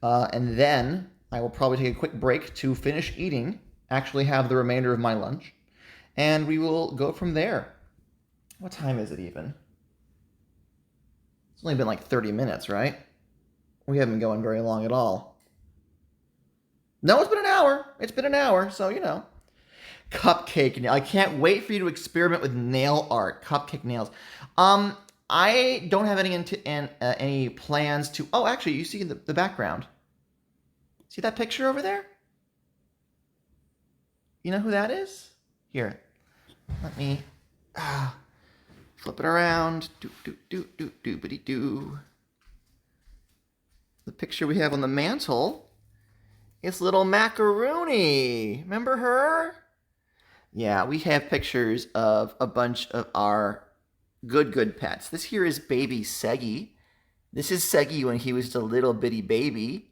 And then I will probably take a quick break to finish eating, actually have the remainder of my lunch, and we will go from there. What time is it even? It's only been like 30 minutes, right? We haven't been going very long at all. No, it's been an hour. It's been an hour, so you know. Cupcake nail. I can't wait for you to experiment with nail art. Cupcake nails. I don't have any plans to... Oh, actually, you see the background. See that picture over there? You know who that is? Here, let me flip it around. Do. The picture we have on the mantle is little Macaroni. Remember her? Yeah, we have pictures of a bunch of our good pets. This here is baby Seggy. This is Seggy when he was just a little bitty baby.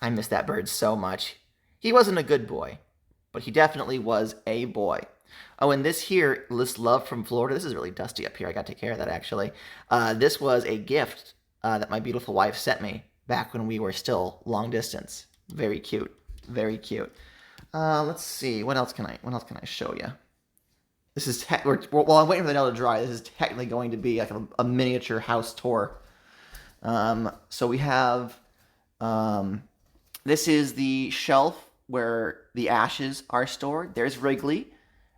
I miss that bird so much. He wasn't a good boy, but he definitely was a boy. Oh, and this here, this love from Florida. This is really dusty up here. I got to take care of that, actually. This was a gift that my beautiful wife sent me back when we were still long distance. Very cute. Very cute. Let's see. What else can I show you? This is while I'm waiting for the nail to dry. This is technically going to be like a miniature house tour. So we have this is the shelf where the ashes are stored. There's Wrigley.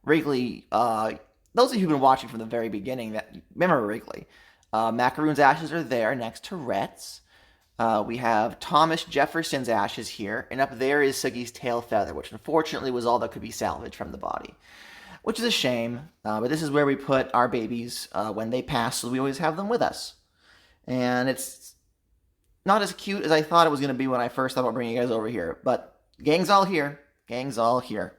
Wrigley. Those of you who've been watching from the very beginning that remember Wrigley. Macaroon's ashes are there next to Rhett's. We have Thomas Jefferson's ashes here, and up there is Siggy's tail feather, which unfortunately was all that could be salvaged from the body, which is a shame. But this is where we put our babies when they pass, so we always have them with us. And it's not as cute as I thought it was going to be when I first thought about bringing you guys over here, but gang's all here. Gang's all here.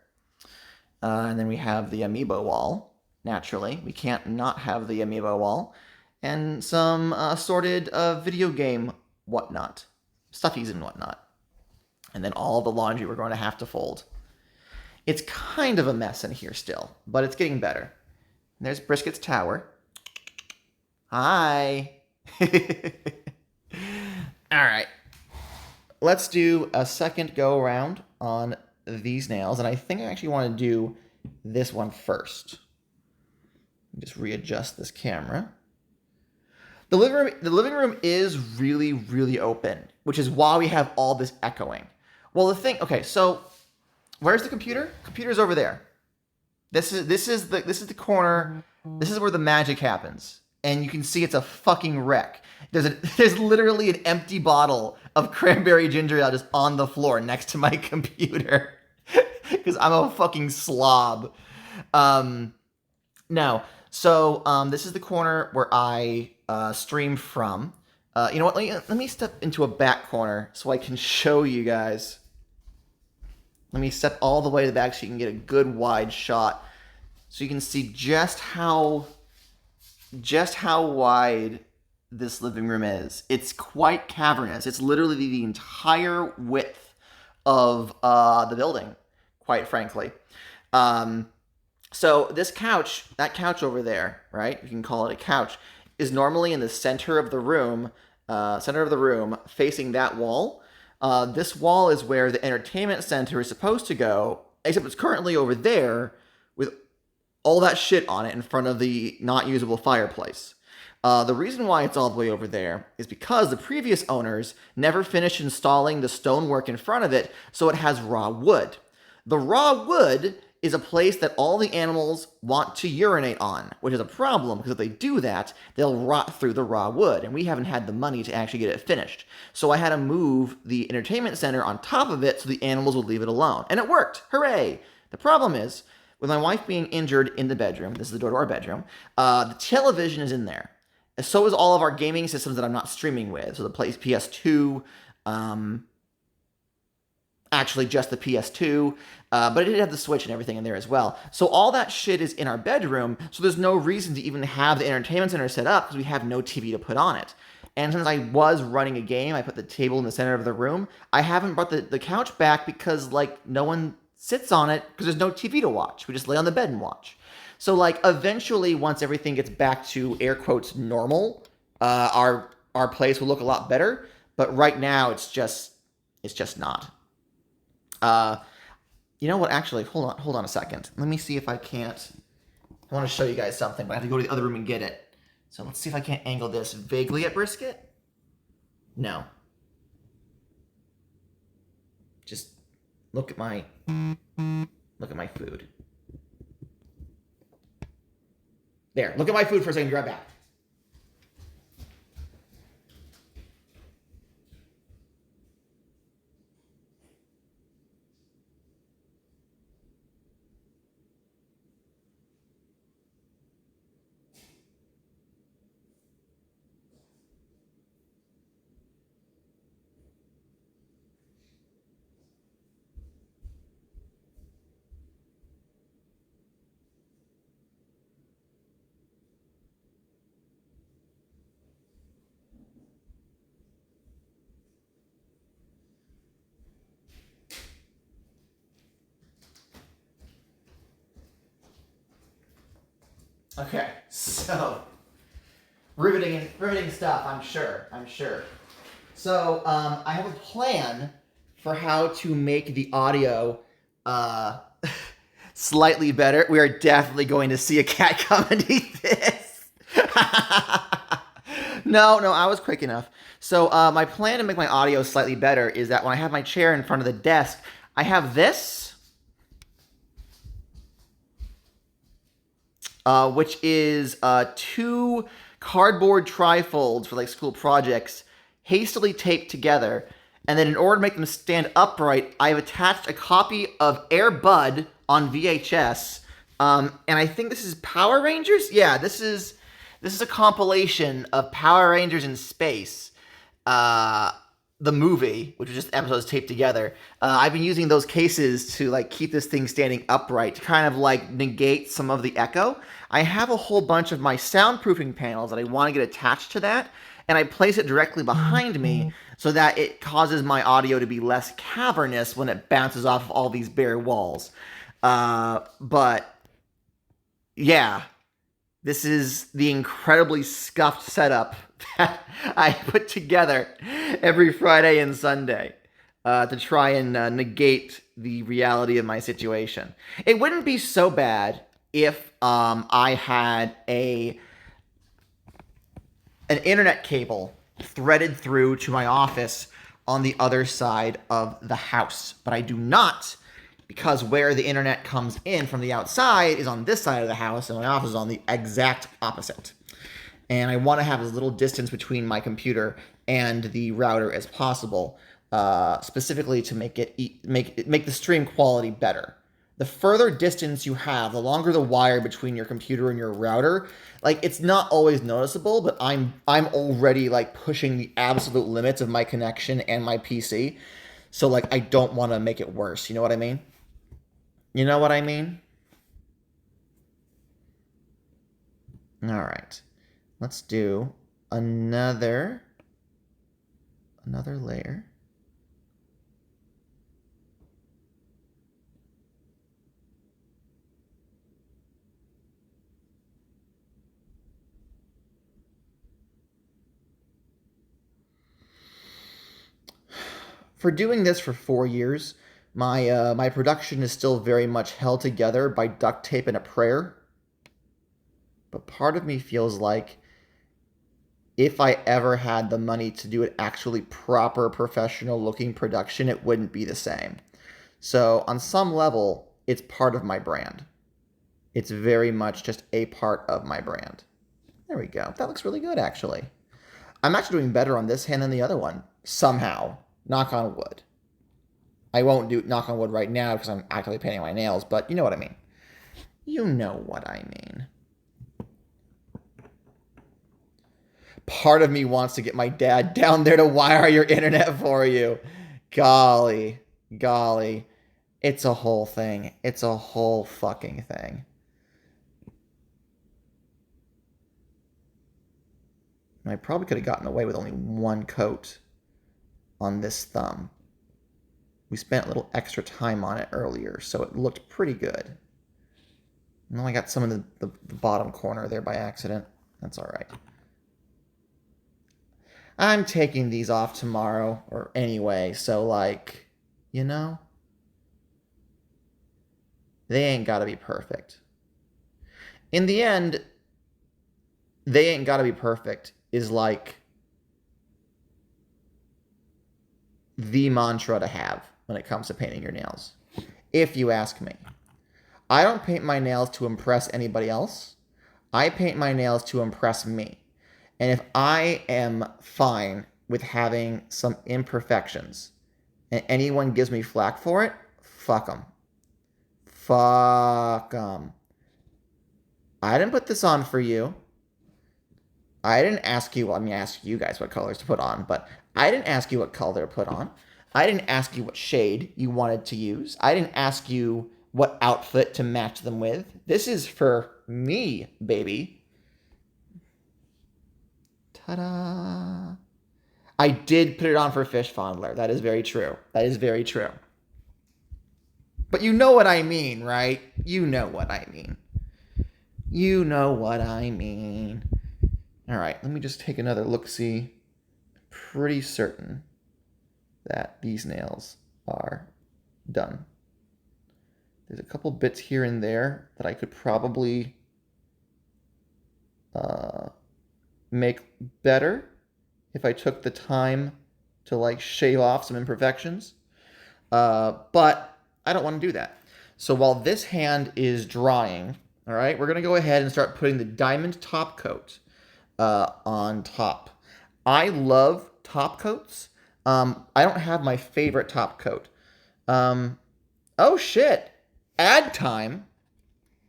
And then we have the amiibo wall, naturally. We can't not have the amiibo wall. And some assorted video game whatnot. Stuffies and whatnot. And then all the laundry we're going to have to fold. It's kind of a mess in here still, but it's getting better. And there's Brisket's tower. Hi. All right. Let's do a second go around on these nails. And I think I actually want to do this one first. Just readjust this camera. The living room is really, really open, which is why we have all this echoing. Well, okay, so where's the computer? Computer's over there. This is the corner. This is where the magic happens. and you can see it's a fucking wreck. There's literally an empty bottle of cranberry ginger ale just on the floor next to my computer because I'm a fucking slob. No, so this is the corner where I stream from. You know what? Let me step into a back corner so I can show you guys. Let me step all the way to the back so you can get a good wide shot, so you can see just how wide this living room is. It's quite cavernous. It's literally the entire width of the building, quite frankly. So this couch, that couch over there, right? You can call it a couch, is normally in the center of the room, facing that wall. This wall is where the entertainment center is supposed to go, except it's currently over there with all that shit on it in front of the not usable fireplace. The reason why it's all the way over there is because the previous owners never finished installing the stonework in front of it, so it has raw wood. The raw wood is a place that all the animals want to urinate on, which is a problem because if they do that, they'll rot through the raw wood, and we haven't had the money to actually get it finished. So I had to move the entertainment center on top of it so the animals would leave it alone. And it worked! Hooray! The problem is, with my wife being injured in the bedroom, this is the door to our bedroom, the television is in there. And so is all of our gaming systems that I'm not streaming with. So the PS2, actually just the PS2, but it did have the Switch and everything in there as well. So all that shit is in our bedroom, so there's no reason to even have the entertainment center set up because we have no TV to put on it. And since I was running a game, I put the table in the center of the room. I haven't brought the couch back because, like, no one sits on it because there's no TV to watch. We just lay on the bed and watch. So, like, eventually, once everything gets back to, air quotes, normal, our place will look a lot better. But right now, it's just not. You know what? Actually, hold on a second. Let me see if I can't. I want to show you guys something, but I have to go to the other room and get it. So let's see if I can't angle this vaguely at brisket. No. Just look at my food. There. Look at my food for a second. Be right back. Okay, so riveting stuff, I'm sure. So I have a plan for how to make the audio slightly better. We are definitely going to see a cat come and eat this. No, I was quick enough. So my plan to make my audio slightly better is that when I have my chair in front of the desk, I have this. Which is 2 cardboard trifolds for like school projects hastily taped together. And then in order to make them stand upright, I've attached a copy of Air Bud on VHS. And I think this is Power Rangers? Yeah, this is a compilation of Power Rangers in Space. The movie, which was just episodes taped together. I've been using those cases to like keep this thing standing upright to kind of like negate some of the echo. I have a whole bunch of my soundproofing panels that I want to get attached to that, and I place it directly behind me so that it causes my audio to be less cavernous when it bounces off of all these bare walls. But yeah, this is the incredibly scuffed setup that I put together every Friday and Sunday to try and negate the reality of my situation. It wouldn't be so bad if I had an internet cable threaded through to my office on the other side of the house, but I do not, because where the internet comes in from the outside is on this side of the house, and my office is on the exact opposite. and I want to have as little distance between my computer and the router as possible, specifically to make the stream quality better. The further distance you have, the longer the wire between your computer and your router, like it's not always noticeable, but I'm already like pushing the absolute limits of my connection and my PC. So like I don't want to make it worse. You know what I mean? You know what I mean? All right. Let's do another layer. For doing this for 4 years, my production is still very much held together by duct tape and a prayer. But part of me feels like if I ever had the money to do an actually proper professional looking production, it wouldn't be the same. So on some level, it's part of my brand. It's very much just a part of my brand. There we go. That looks really good, actually. I'm actually doing better on this hand than the other one, somehow. Knock on wood. I won't do knock on wood right now because I'm actively painting my nails, but you know what I mean. You know what I mean. Part of me wants to get my dad down there to wire your internet for you. Golly. It's a whole thing. It's a whole fucking thing. I probably could have gotten away with only one coat on this thumb. We spent a little extra time on it earlier, so it looked pretty good. And then I got some of the bottom corner there by accident. That's all right. I'm taking these off tomorrow, or anyway, so like, you know, they ain't gotta be perfect. In the end, they ain't gotta be perfect is like the mantra to have when it comes to painting your nails, if you ask me. I don't paint my nails to impress anybody else. I paint my nails to impress me. And if I am fine with having some imperfections and anyone gives me flack for it, fuck them. Fuck them. I didn't put this on for you. I didn't ask you, well, I mean, I asked you guys what colors to put on, but I didn't ask you what color to put on. I didn't ask you what shade you wanted to use. I didn't ask you what outfit to match them with. This is for me, baby. Ta-da. I did put it on for Fish Fondler. That is very true. That is very true. But you know what I mean, right? You know what I mean. You know what I mean. All right, let me just take another look-see. Pretty certain that these nails are done. There's a couple bits here and there that I could probably make better if I took the time to like shave off some imperfections. But I don't want to do that. So while this hand is drying, all right, we're going to go ahead and start putting the diamond top coat on top. I love top coats. I don't have my favorite top coat. Oh shit. Ad time.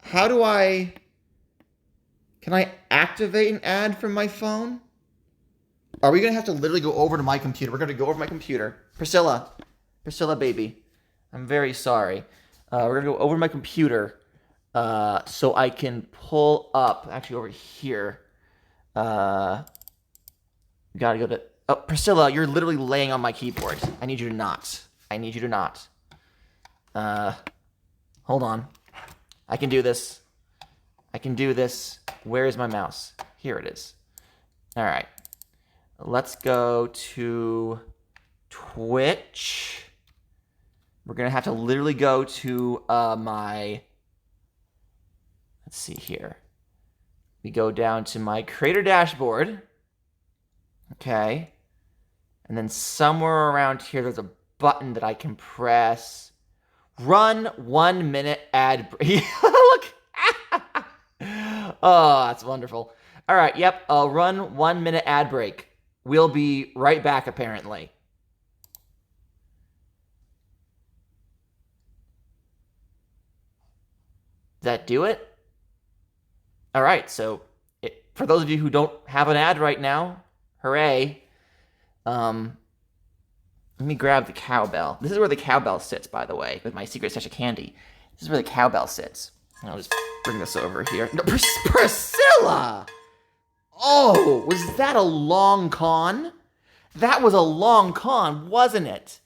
How do I... Can I activate an ad from my phone? Are we going to have to literally go over to my computer? We're going to go over to my computer. Priscilla, baby. I'm very sorry. We're going to go over to my computer so I can pull up... Actually, over here. Gotta go to... Oh, Priscilla, you're literally laying on my keyboard. I need you to not. Hold on. I can do this. Where is my mouse? Here it is. All right. Let's go to Twitch. We're going to have to literally go to my... Let's see here. We go down to my creator dashboard. Okay. And then somewhere around here, there's a button that I can press. Run 1 minute ad break. Look. Oh, that's wonderful. All right, yep, I'll run 1 minute ad break. We'll be right back, apparently. Does that do it? All right, so for those of you who don't have an ad right now, hooray. Let me grab the cowbell. This is where the cowbell sits, by the way, with my secret stash of candy. This is where the cowbell sits. And I'll just bring this over here. No, Priscilla! Oh, was that a long con? That was a long con, wasn't it?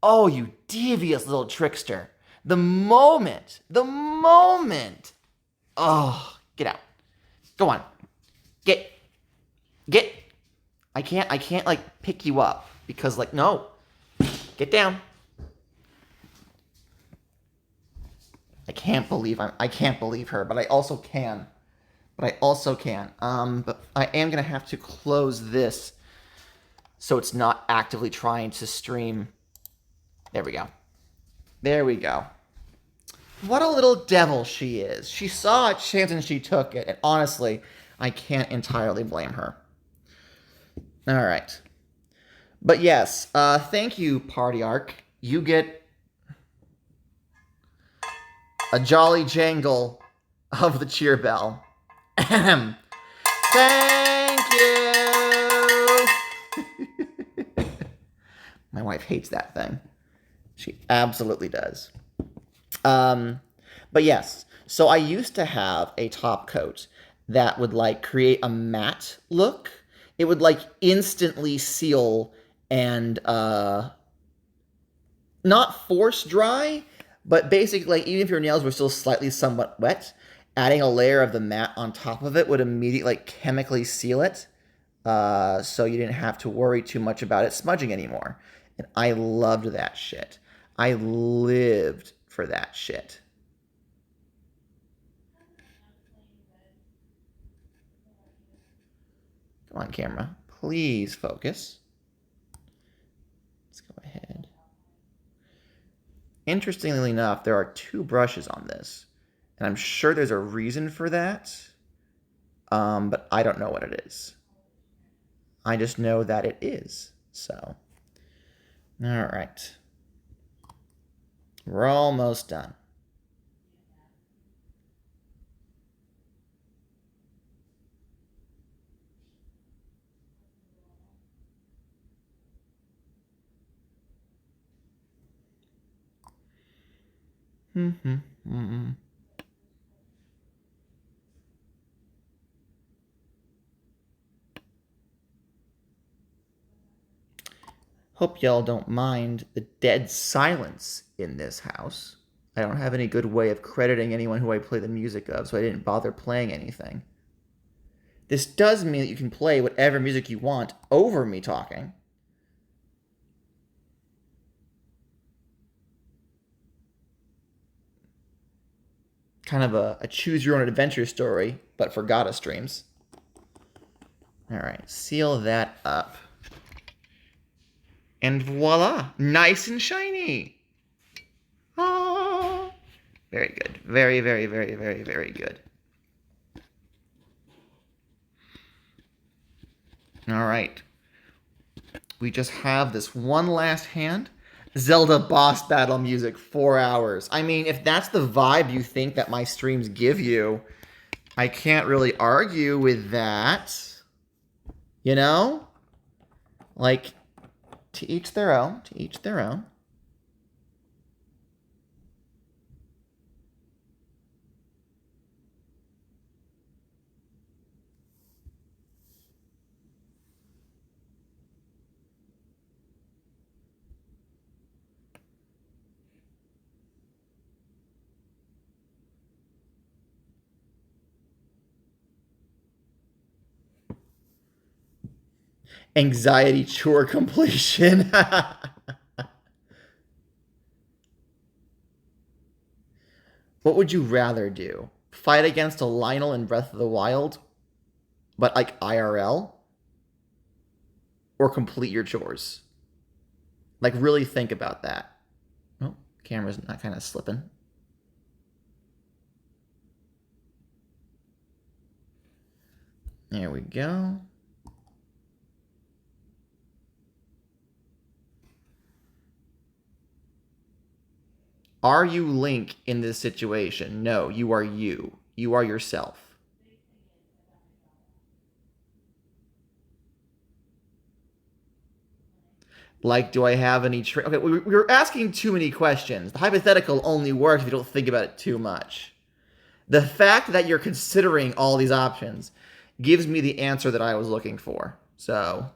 Oh, you devious little trickster. The moment. Oh, get out. Go on. Get. I can't like pick you up because like, no. Get down. I can't believe her, but I also can. But I am gonna have to close this so it's not actively trying to stream. There we go. There we go. What a little devil she is. She saw a chance and she took it. And honestly, I can't entirely blame her. All right. But yes, thank you, Party Arc. You get a jolly jangle of the cheer bell. Thank you. My wife hates that thing. She absolutely does. But yes, so I used to have a top coat that would like create a matte look. It would like instantly seal and not force dry, but basically, even if your nails were still slightly somewhat wet, adding a layer of the matte on top of it would immediately like chemically seal it, so you didn't have to worry too much about it smudging anymore. And I loved that shit. I lived for that shit. Come on, camera. Please focus. Let's go ahead. Interestingly enough, there are 2 brushes on this. And I'm sure there's a reason for that. But I don't know what it is. I just know that it is. So, all right. We're almost done. Hope y'all don't mind the dead silence in this house. I don't have any good way of crediting anyone who I play the music of, so I didn't bother playing anything. This does mean that you can play whatever music you want over me talking. Kind of a choose-your-own-adventure story, but for Gata streams. All right, seal that up. And voila, nice and shiny. Ah, very good. Very, very, very, very, very good. All right. We just have this one last hand. Zelda boss battle music, 4 hours. I mean, if that's the vibe you think that my streams give you, I can't really argue with that. You know? Like, to each their own, to each their own. Anxiety chore completion. What would you rather do? Fight against a Lionel in Breath of the Wild, but like IRL? Or complete your chores? Like, really think about that. Oh, camera's not kind of slipping. There we go. Are you Link in this situation? No, you are you. You are yourself. Like, do I have any... Okay, we're asking too many questions. The hypothetical only works if you don't think about it too much. The fact that you're considering all these options gives me the answer that I was looking for. So...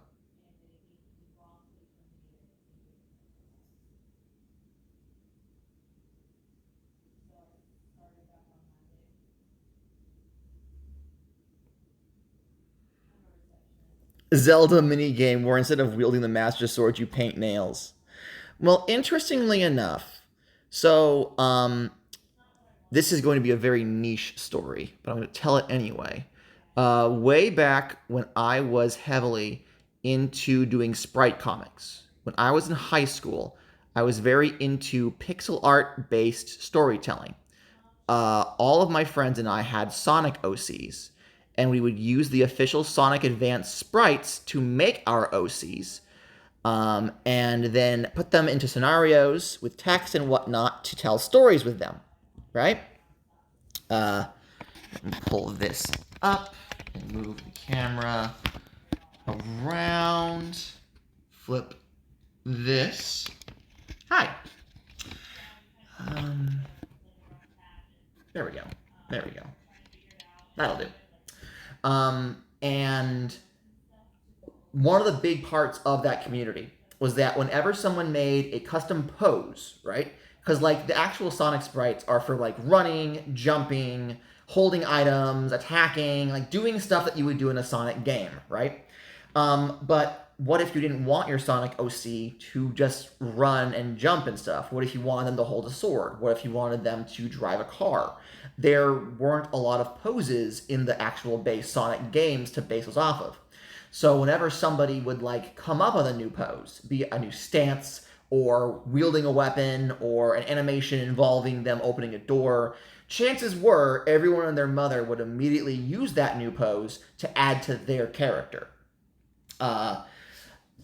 Zelda minigame where instead of wielding the Master Sword, you paint nails. Well, interestingly enough, so this is going to be a very niche story, but I'm going to tell it anyway. Way back when I was heavily into doing sprite comics, when I was in high school, I was very into pixel art based storytelling. All of my friends and I had Sonic OCs, and we would use the official Sonic Advance sprites to make our OCs, and then put them into scenarios with text and whatnot to tell stories with them, right? Let me pull this up and move the camera around. Flip this. Hi. There we go. There we go. That'll do. And one of the big parts of that community was that whenever someone made a custom pose, right? Because like the actual Sonic sprites are for like running, jumping, holding items, attacking, like doing stuff that you would do in a Sonic game, right? But what if you didn't want your Sonic OC to just run and jump and stuff? What if you wanted them to hold a sword? What if you wanted them to drive a car? There weren't a lot of poses in the actual base Sonic games to base those off of. So whenever somebody would like come up with a new pose, be it a new stance or wielding a weapon or an animation involving them opening a door, chances were everyone and their mother would immediately use that new pose to add to their character.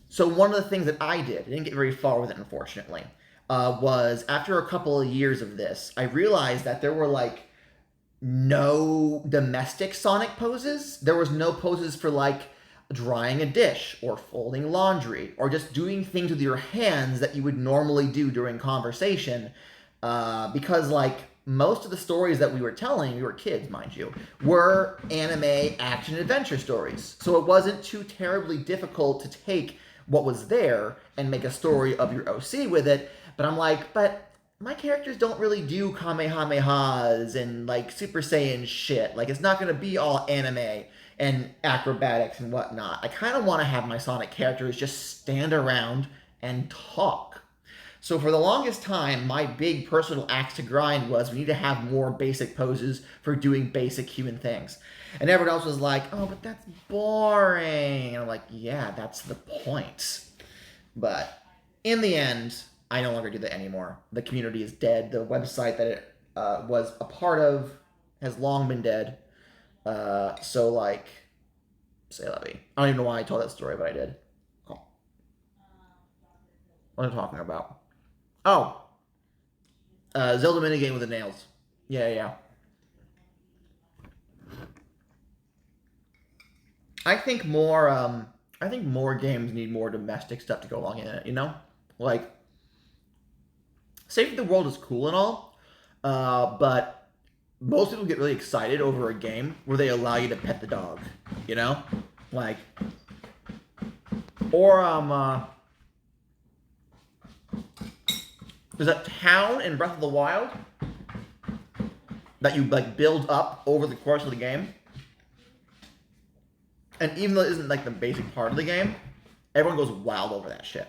So one of the things that I didn't get very far with it, unfortunately, was after a couple of years of this, I realized that there were like no domestic Sonic poses. There was no poses for like drying a dish or folding laundry or just doing things with your hands that you would normally do during conversation, because like most of the stories that we were telling, we were kids, mind you, were anime action adventure stories. So it wasn't too terribly difficult to take what was there and make a story of your OC with it. But I'm like, but my characters don't really do Kamehamehas and like Super Saiyan shit. Like it's not going to be all anime and acrobatics and whatnot. I kind of want to have my Sonic characters just stand around and talk. So for the longest time, my big personal axe to grind was we need to have more basic poses for doing basic human things. And everyone else was like, oh, but that's boring. And I'm like, yeah, that's the point. But in the end, I no longer do that anymore. The community is dead. The website that it was a part of has long been dead. So like, say Levy. I don't even know why I told that story, but I did. Oh. What am I talking about? Oh. Zelda minigame with the nails. Yeah. I think more games need more domestic stuff to go along in it, you know? Like, Save the World is cool and all, but most people get really excited over a game where they allow you to pet the dog, you know? Like, or, there's a town in Breath of the Wild that you, like, build up over the course of the game. And even though it isn't, like, the basic part of the game, everyone goes wild over that shit.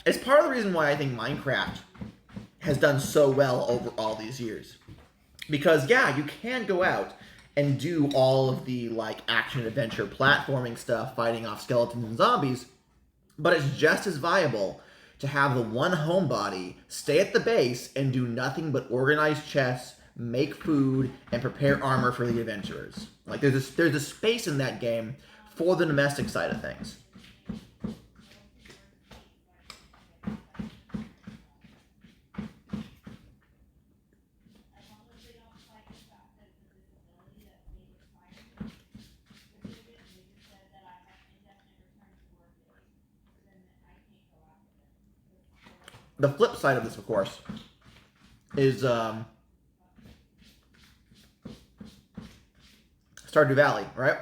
It's part of the reason why I think Minecraft has done so well over all these years. Because, yeah, you can go out and do all of the, like, action-adventure platforming stuff, fighting off skeletons and zombies, but it's just as viable to have the one homebody stay at the base and do nothing but organize chests, make food, and prepare armor for the adventurers. Like there's a space in that game for the domestic side of things. The flip side of this, of course, is Stardew Valley, right?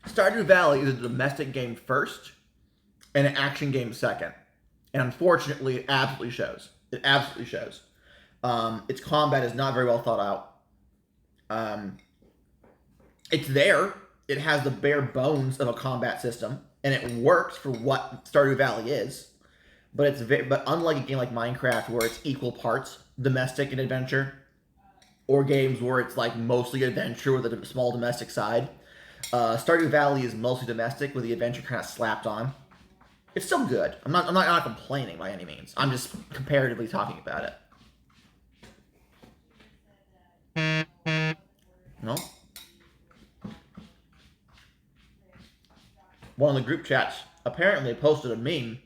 Stardew Valley is a domestic game first and an action game second. And unfortunately, it absolutely shows. It absolutely shows. Its combat is not very well thought out. It's there. It has the bare bones of a combat system, and it works for what Stardew Valley is. But but unlike a game like Minecraft, where it's equal parts domestic and adventure, or games where it's like mostly adventure with a small domestic side, Stardew Valley is mostly domestic with the adventure kind of slapped on. It's still good. I'm not complaining by any means. I'm just comparatively talking about it. No. One of the group chats apparently posted a meme,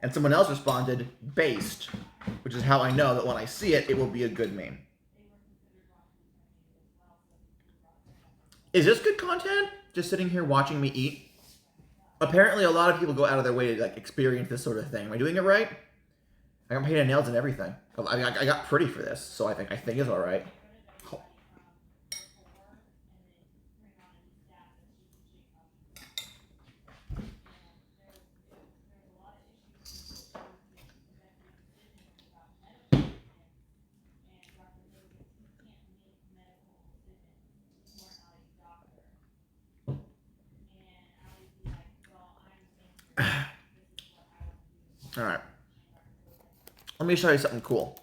and someone else responded, based, which is how I know that when I see it, it will be a good meme. Is this good content? Just sitting here watching me eat? Apparently a lot of people go out of their way to like experience this sort of thing. Am I doing it right? I got painted nails and everything. I got pretty for this, so I think it's all right. All right. Let me show you something cool.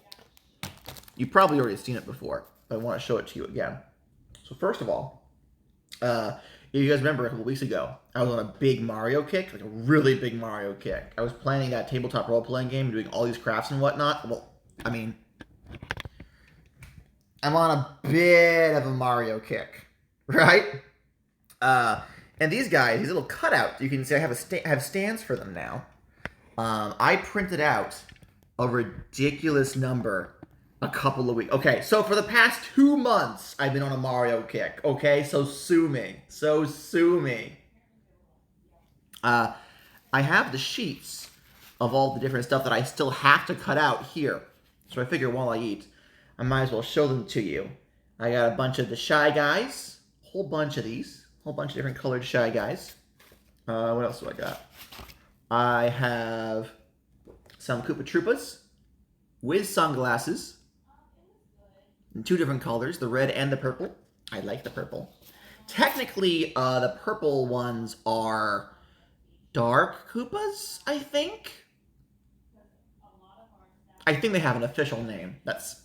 You've probably already seen it before, but I want to show it to you again. So first of all, if you guys remember a couple weeks ago, I was on a big Mario kick, like a really big Mario kick. I was planning that tabletop role-playing game, doing all these crafts and whatnot. Well, I mean, I'm on a bit of a Mario kick, right? And these guys, these little cutouts, you can see I have stands for them now. I printed out a ridiculous number a couple of weeks. Okay, so for the past 2 months, I've been on a Mario kick. Okay, so sue me. So sue me. I have the sheets of all the different stuff that I still have to cut out here. So I figure while I eat, I might as well show them to you. I got a bunch of the Shy Guys. A whole bunch of these. A whole bunch of different colored Shy Guys. What else do I got? I have some Koopa Troopas with sunglasses in 2 different colors, the red and the purple. I like the purple. Technically, the purple ones are dark Koopas, I think. I think they have an official name that's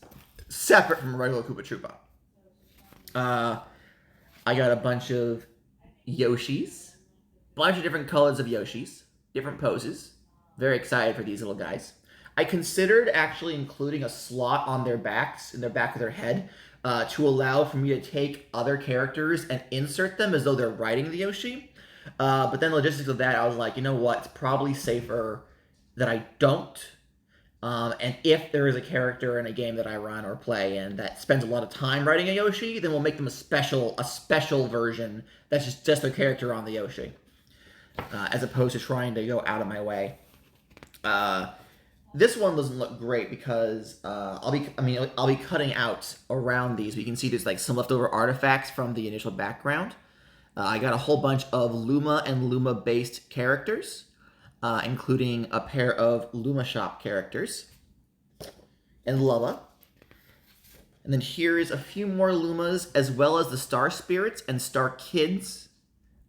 separate from a regular Koopa Troopa. I got a bunch of Yoshis, bunch of different colors of Yoshis. Different poses. Very excited for these little guys. I considered actually including a slot on their backs, in the back of their head, to allow for me to take other characters and insert them as though they're riding the Yoshi. But then logistics of that, I was like, you know what? It's probably safer that I don't. And if there is a character in a game that I run or play and that spends a lot of time riding a Yoshi, then we'll make them a special version that's just their character on the Yoshi. As opposed to trying to go out of my way. This one doesn't look great because I'll be cutting out around these. But you can see there's like some leftover artifacts from the initial background. I got a whole bunch of Luma and Luma based characters, including a pair of Luma Shop characters and Lava. And then here is a few more Lumas, as well as the Star Spirits and Star Kids.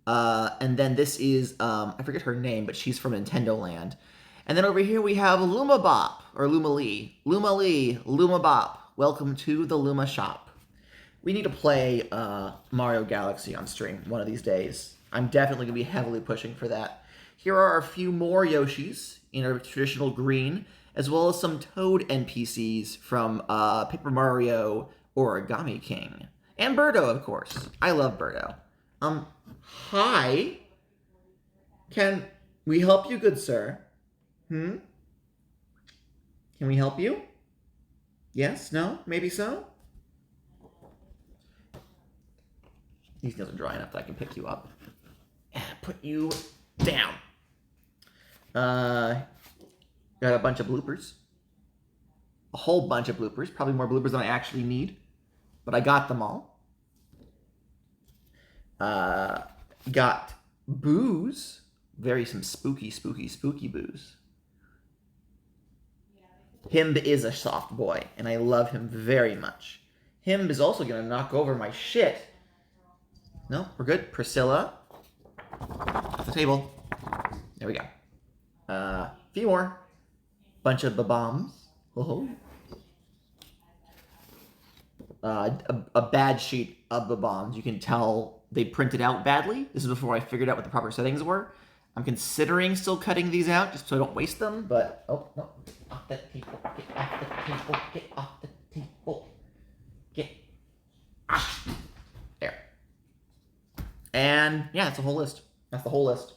And then this is, I forget her name, but she's from Nintendo Land. And then over here we have Luma Bop, or Luma Lee. Luma Lee, Luma Bop. Welcome to the Luma Shop. We need to play Mario Galaxy on stream one of these days. I'm definitely going to be heavily pushing for that. Here are a few more Yoshis in a traditional green, as well as some Toad NPCs from Paper Mario Origami King. And Birdo, of course. I love Birdo. Hi. Can we help you, good sir? Can we help you? Yes? No? Maybe so? These nails are dry enough that I can pick you up. And put you down. Got a bunch of bloopers. A whole bunch of bloopers. Probably more bloopers than I actually need. But I got them all. Got booze. Some spooky booze. Himb is a soft boy, and I love him very much. Himb is also going to knock over my shit. No, we're good. Priscilla. Off the table. There we go. Few more. Bunch of bombs. Oh. A bad sheet of the bombs. You can tell they printed out badly. This is before I figured out what the proper settings were. I'm considering still cutting these out just so I don't waste them, but oh no. Get off the table. Get off the table. Get off the table. Get off. There. And yeah, that's the whole list. That's the whole list.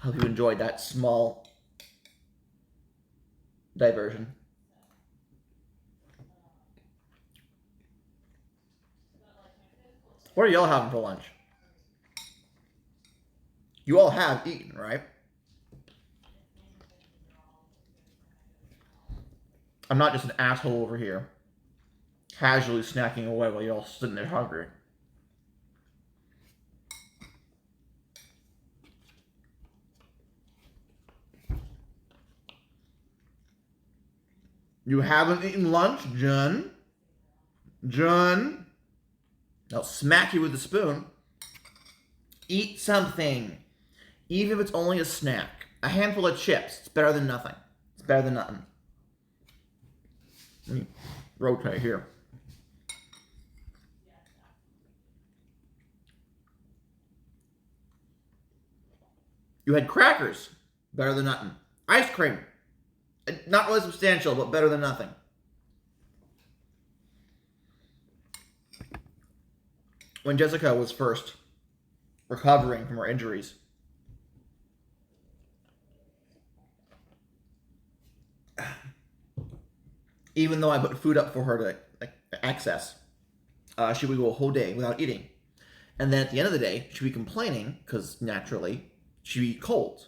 Hope you enjoyed that small diversion. What are y'all having for lunch? You all have eaten, right? I'm not just an asshole over here, casually snacking away while you're all sitting there hungry. You haven't eaten lunch, John? John? I'll smack you with a spoon. Eat something. Even if it's only a snack. A handful of chips. It's better than nothing. It's better than nothing. Let me rotate here. You had crackers. Better than nothing. Ice cream. Not really substantial, but better than nothing. When Jessica was first recovering from her injuries, even though I put food up for her to access, she would go a whole day without eating. And then at the end of the day, she'd be complaining, because naturally, she'd be cold.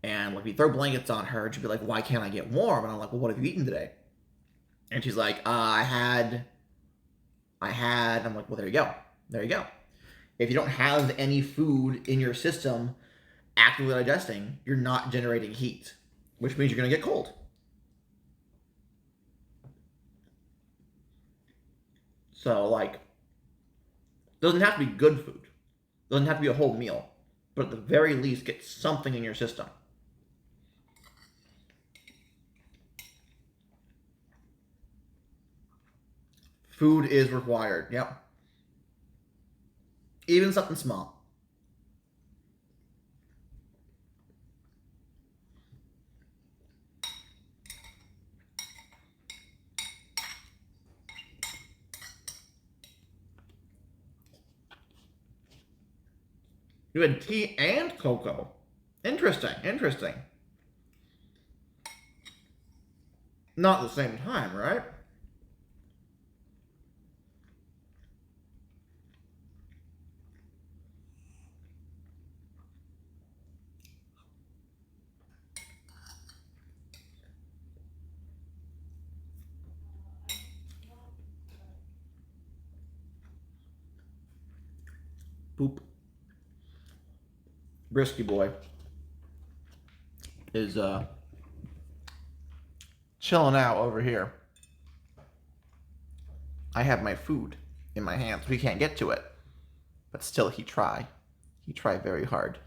And we'd throw blankets on her, and she'd be like, why can't I get warm? And I'm like, well, what have you eaten today? And she's like, I had. I'm like, well, there you go. There you go. If you don't have any food in your system actively digesting, you're not generating heat, which means you're going to get cold. So, doesn't have to be good food. Doesn't have to be a whole meal. But at the very least, get something in your system. Food is required. Yep. Even something small. You had tea and cocoa. Interesting. Interesting. Not at the same time, right? Poop. Brisky boy is chilling out over here. I have my food in my hands. We can't get to it. But still, he tried. He tried very hard.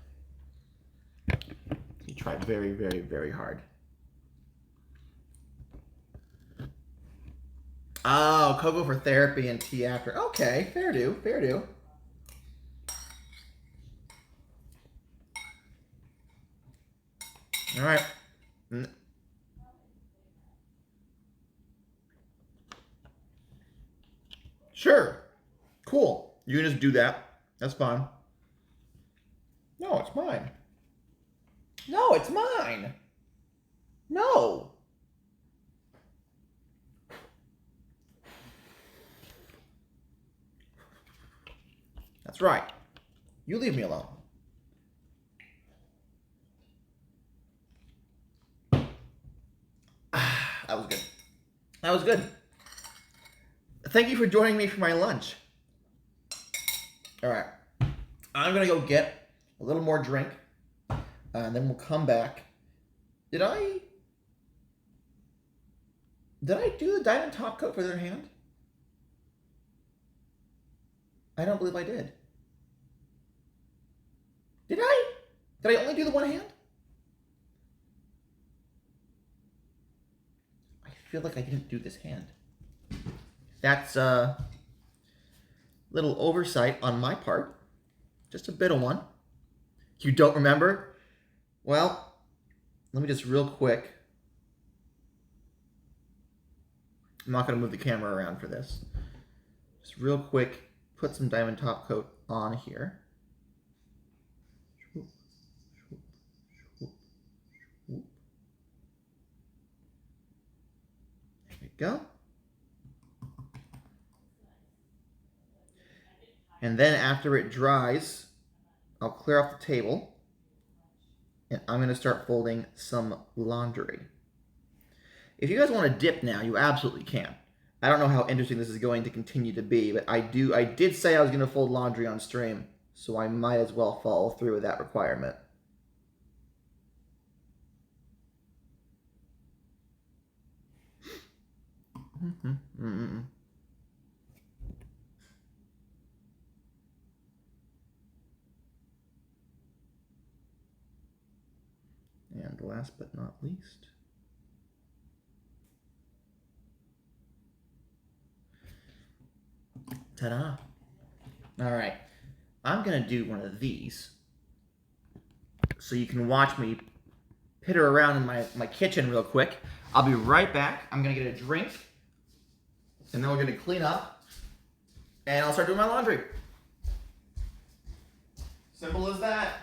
He tried very, very, very hard. Oh, cocoa for therapy and tea after. Okay, fair do, fair do. All right. Sure. Cool. You can just do that. That's fine. No, it's mine. No, it's mine. No. That's right. You leave me alone. That was good. That was good. Thank you for joining me for my lunch. All right. I'm going to go get a little more drink, and then we'll come back. Did I do the diamond top coat for their hand? I don't believe I did. Did I? Did I only do the one hand? I feel like I didn't do this hand. That's a little oversight on my part. Just a bit of one. You don't remember? Well, let me just real quick. I'm not going to move the camera around for this. Just real quick, put some diamond top coat on here. There we go. And then after it dries, I'll clear off the table and I'm going to start folding some laundry. If you guys want to dip now, you absolutely can. I don't know how interesting this is going to continue to be, but I did say I was going to fold laundry on stream, so I might as well follow through with that requirement. And last but not least, ta-da. All right, I'm gonna do one of these so you can watch me pitter around in my kitchen real quick. I'll be right back. I'm gonna get a drink and then we're gonna clean up and I'll start doing my laundry. Simple as that.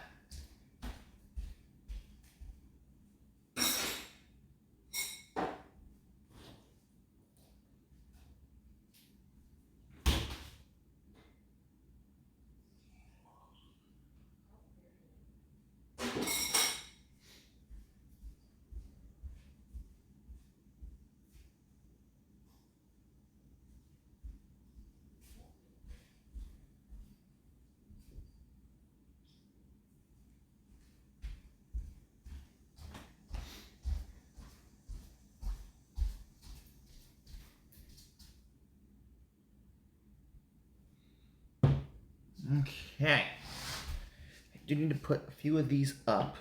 Okay. I do need to put a few of these up.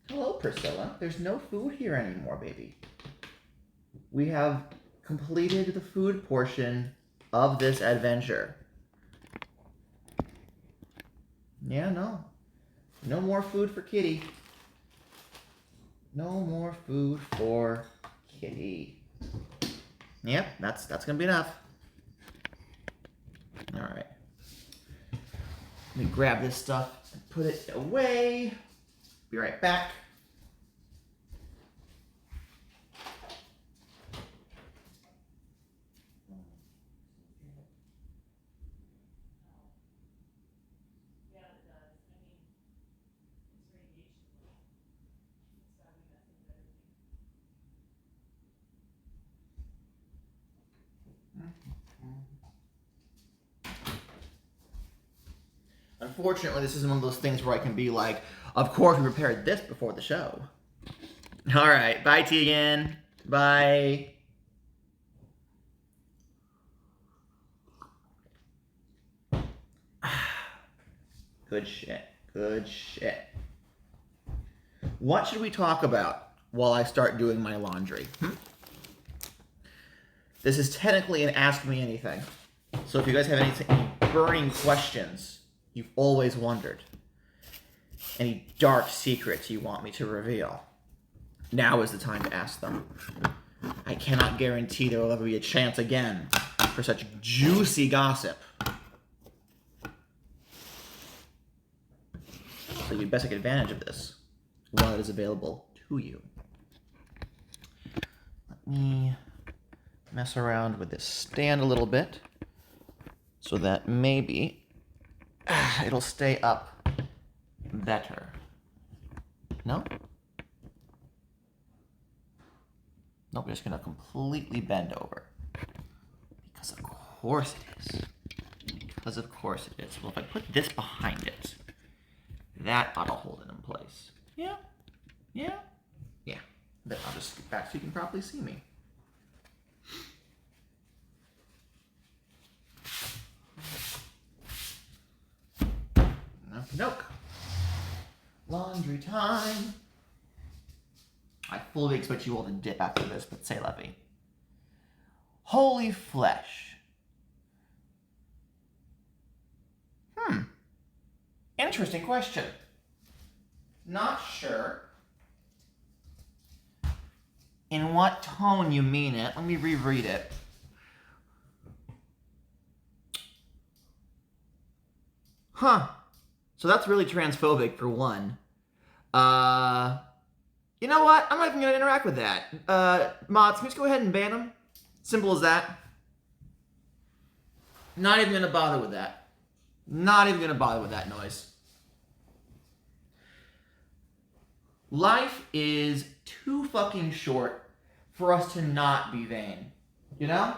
Hello, Priscilla. There's no food here anymore, baby. We have completed the food portion of this adventure. Yeah, no. No more food for Kitty. No more food for Kitty. Yep, that's gonna be enough. All right. Let me grab this stuff and put it away. Be right back. Unfortunately, this isn't one of those things where I can be like, of course we prepared this before the show. All right, bye Tegan. Bye. Good shit, good shit. What should we talk about while I start doing my laundry? This is technically an Ask Me Anything. So if you guys have any burning questions you've always wondered, any dark secrets you want me to reveal, Now is the time to ask them. I cannot guarantee there will ever be a chance again for such juicy gossip. So you best take advantage of this while it is available to you. Let me mess around with this stand a little bit so that maybe it'll stay up better. No? Nope, we're just gonna completely bend over. Because of course it is. Because of course it is. Well, if I put this behind it, that ought to hold it in place. Yeah. Yeah. Yeah. Then I'll just scoot back so you can properly see me. Nope. Laundry time. I fully expect you all to dip after this, but say levy. Holy flesh. Interesting question. Not sure in what tone you mean it. Let me reread it. Huh. So that's really transphobic for one. You know what? I'm not even going to interact with that. Mods, can we just go ahead and ban them? Simple as that. Not even going to bother with that. Not even going to bother with that noise. Life is too fucking short for us to not be vain. You know?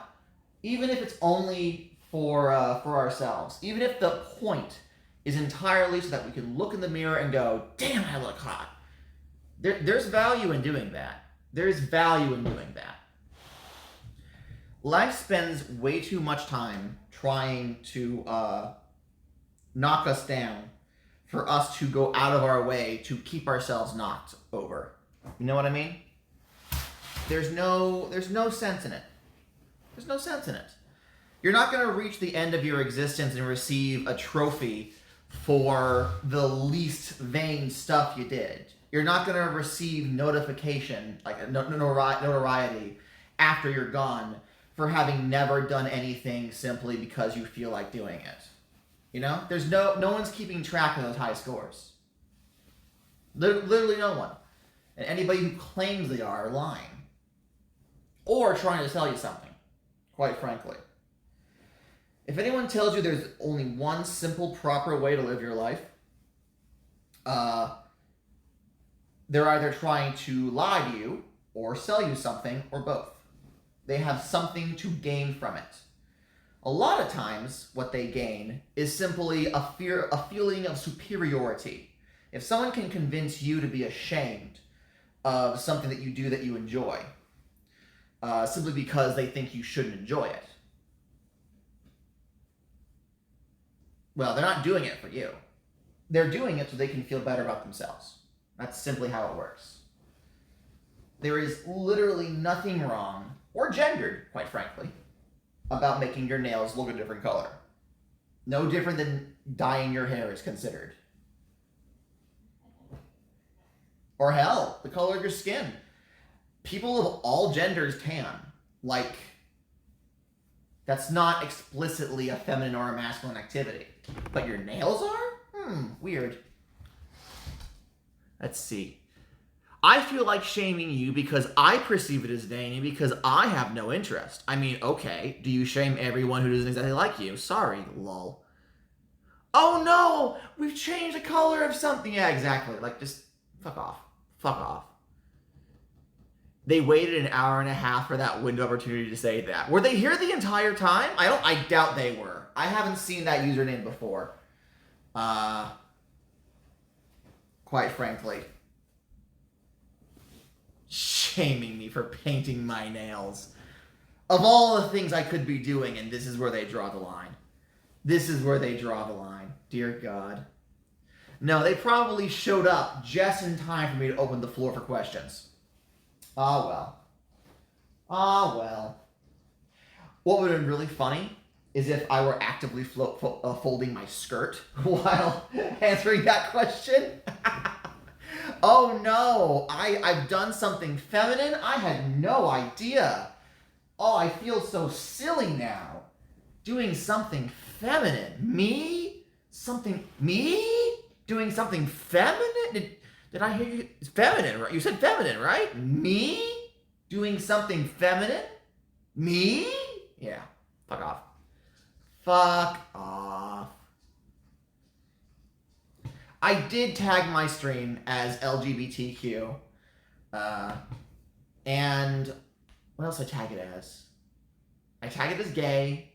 Even if it's only for ourselves. Even if the point is entirely so that we can look in the mirror and go, damn, I look hot. There's value in doing that. There's value in doing that. Life spends way too much time trying to knock us down for us to go out of our way to keep ourselves knocked over. You know what I mean? There's no sense in it. There's no sense in it. You're not going to reach the end of your existence and receive a trophy for the least vain stuff you did. You're not going to receive notification, like notoriety, after you're gone for having never done anything simply because you feel like doing it. You know? There's no one's keeping track of those high scores. Literally no one. And anybody who claims they are lying. Or trying to sell you something, quite frankly. If anyone tells you there's only one simple, proper way to live your life, they're either trying to lie to you or sell you something or both. They have something to gain from it. A lot of times, what they gain is simply a feeling of superiority. If someone can convince you to be ashamed of something that you do that you enjoy, simply because they think you shouldn't enjoy it, well, they're not doing it for you. They're doing it so they can feel better about themselves. That's simply how it works. There is literally nothing wrong, or gendered, quite frankly, about making your nails look a different color. No different than dyeing your hair is considered. Or hell, the color of your skin. People of all genders tan. Like, that's not explicitly a feminine or a masculine activity. But your nails are? Weird. Let's see. I feel like shaming you because I perceive it as vain because I have no interest. I mean, okay, do you shame everyone who doesn't exactly like you? Sorry, lol. Oh no, we've changed the color of something. Yeah, exactly. Like, just fuck off. Fuck off. They waited an hour and a half for that window opportunity to say that. Were they here the entire time? I doubt they were. I haven't seen that username before. Quite frankly. Shaming me for painting my nails. Of all the things I could be doing, and this is where they draw the line. This is where they draw the line. Dear God. No, they probably showed up just in time for me to open the floor for questions. Ah, well. Ah, well. What would have been really funny is if I were actively folding my skirt while answering that question. Oh no, I've done something feminine? I had no idea. Oh, I feel so silly now. Doing something feminine. Me? Me? Doing something feminine? Did I hear you? It's feminine, right? You said feminine, right? Me? Doing something feminine? Me? Yeah, fuck off. Fuck off. I did tag my stream as LGBTQ. And what else I tag it as? I tag it as gay.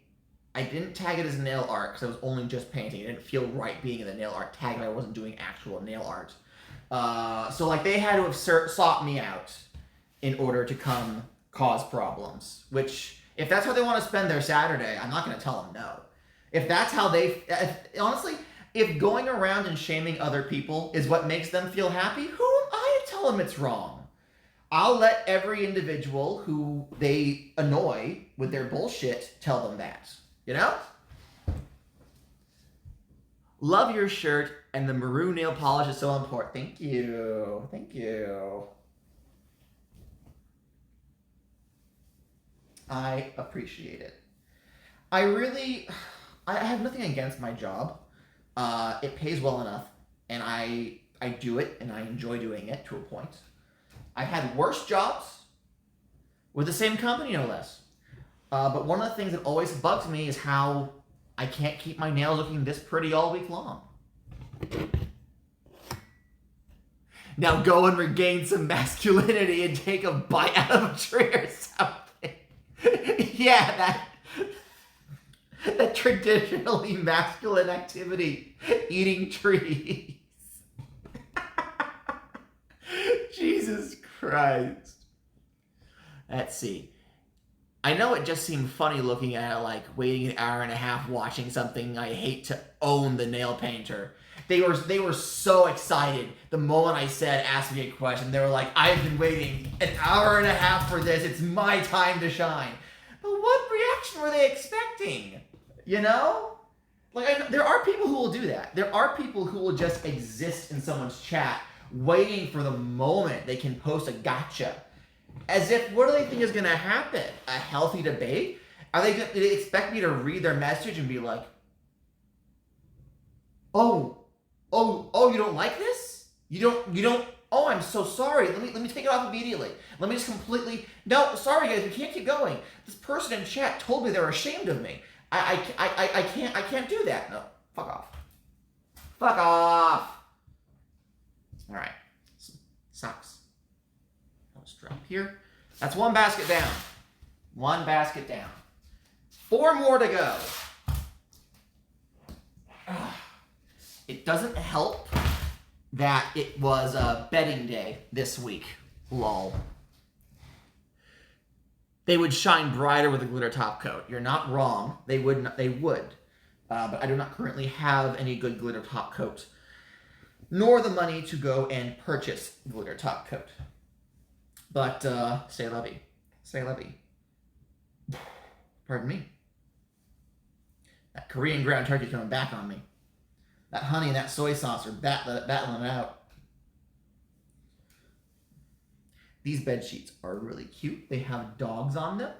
I didn't tag it as nail art because I was only just painting. It didn't feel right being in the nail art tag and I wasn't doing actual nail art. So like they had to have sought me out in order to come cause problems. Which, if that's how they want to spend their Saturday, I'm not going to tell them no. If that's how honestly, if going around and shaming other people is what makes them feel happy, who am I to tell them it's wrong? I'll let every individual who they annoy with their bullshit tell them that. You know? Love your shirt, and the maroon nail polish is so important. Thank you. Thank you. I appreciate it. I have nothing against my job. It pays well enough, and I do it, and I enjoy doing it to a point. I've had worse jobs with the same company, no less. But one of the things that always bugs me is how I can't keep my nails looking this pretty all week long. Now go and regain some masculinity and take a bite out of a tree or something. Yeah, that traditionally masculine activity, eating trees. Jesus Christ. Let's see. I know it just seemed funny looking at it, like waiting an hour and a half watching something. I hate to own the nail painter. They were so excited the moment I said, ask me a question. They were like, I've been waiting an hour and a half for this. It's my time to shine. But what reaction were they expecting? You know? Like, there are people who will do that. There are people who will just exist in someone's chat waiting for the moment they can post a gotcha. As if, what do they think is going to happen? A healthy debate? Do they expect me to read their message and be like, oh, you don't like this? You don't, oh, I'm so sorry. Let me take it off immediately. Let me just completely, no, sorry guys, we can't keep going. This person in chat told me they're ashamed of me. I can't do that. No, fuck off. Fuck off. All right, socks. Let's drop here. That's one basket down. One basket down. 4 more to go. It doesn't help that it was a bedding day this week. Lol. They would shine brighter with a glitter top coat. You're not wrong. They would. But I do not currently have any good glitter top coat, nor the money to go and purchase glitter top coat. But, say lovey. Say lovey. Pardon me. That Korean ground turkey's coming back on me. That honey and that soy sauce are battling it out. These bed sheets are really cute. They have dogs on them.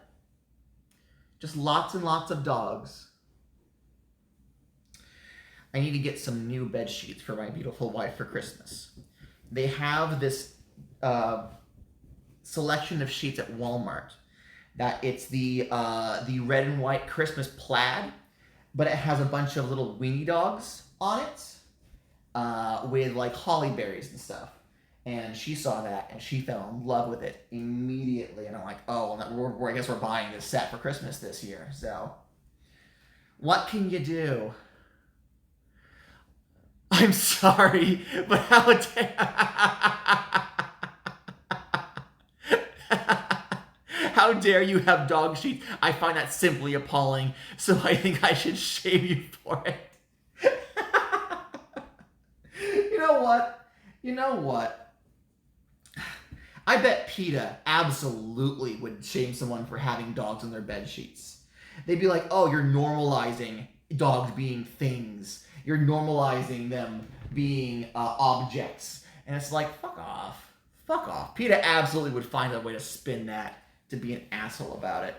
Just lots and lots of dogs. I need to get some new bed sheets for my beautiful wife for Christmas. They have this selection of sheets at Walmart that it's the red and white Christmas plaid, but it has a bunch of little weenie dogs on it with like holly berries and stuff. And she saw that and she fell in love with it immediately. And I'm like, oh, well, I guess we're buying this set for Christmas this year. So what can you do? I'm sorry, but how dare you have dog sheets? I find that simply appalling, so I think I should shame you for it. You know what? I bet PETA absolutely would shame someone for having dogs on their bed sheets. They'd be like, oh, you're normalizing dogs being things. You're normalizing them being objects. And it's like, fuck off. Fuck off. PETA absolutely would find a way to spin that to be an asshole about it.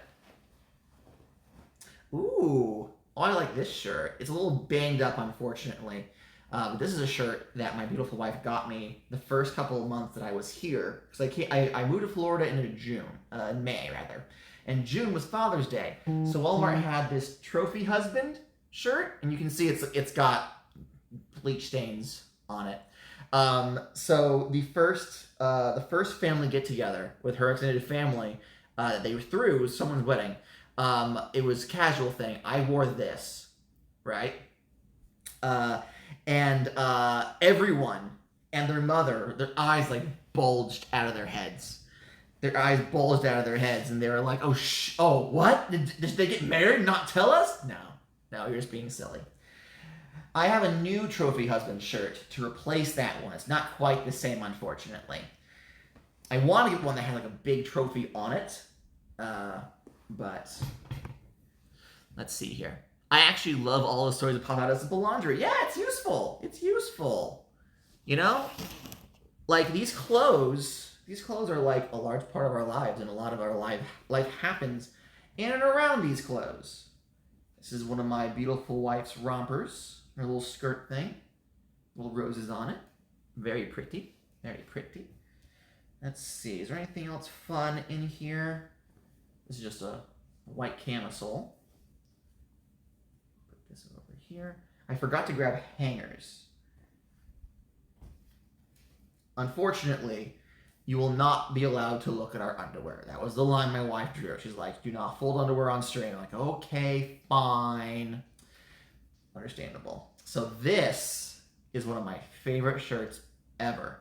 Ooh. Oh, I like this shirt. It's a little banged up, unfortunately. But this is a shirt that my beautiful wife got me the first couple of months that I was here. Because I moved to Florida in May, rather. And June was Father's Day. So Walmart had this trophy husband shirt. And you can see it's got bleach stains on it. So the first family get together with her extended family that they threw was someone's wedding. It was a casual thing. I wore this, right? And everyone and their mother, their eyes like bulged out of their heads. Their eyes bulged out of their heads, and they were like, "Oh, what? Did they get married and not tell us?" No, you're just being silly. I have a new trophy husband shirt to replace that one. It's not quite the same, unfortunately. I want to get one that had like a big trophy on it, but let's see here. I actually love all the stories that pop out of simple laundry. Yeah, it's useful. It's useful. You know? Like, these clothes are like a large part of our lives, and a lot of our life happens in and around these clothes. This is one of my beautiful wife's rompers. Her little skirt thing. Little roses on it. Very pretty. Very pretty. Let's see. Is there anything else fun in here? This is just a white camisole. This over here. I forgot to grab hangers. Unfortunately, you will not be allowed to look at our underwear. That was the line my wife drew. She's like, do not fold underwear on stream. I'm like, okay, fine. Understandable. So this is one of my favorite shirts ever.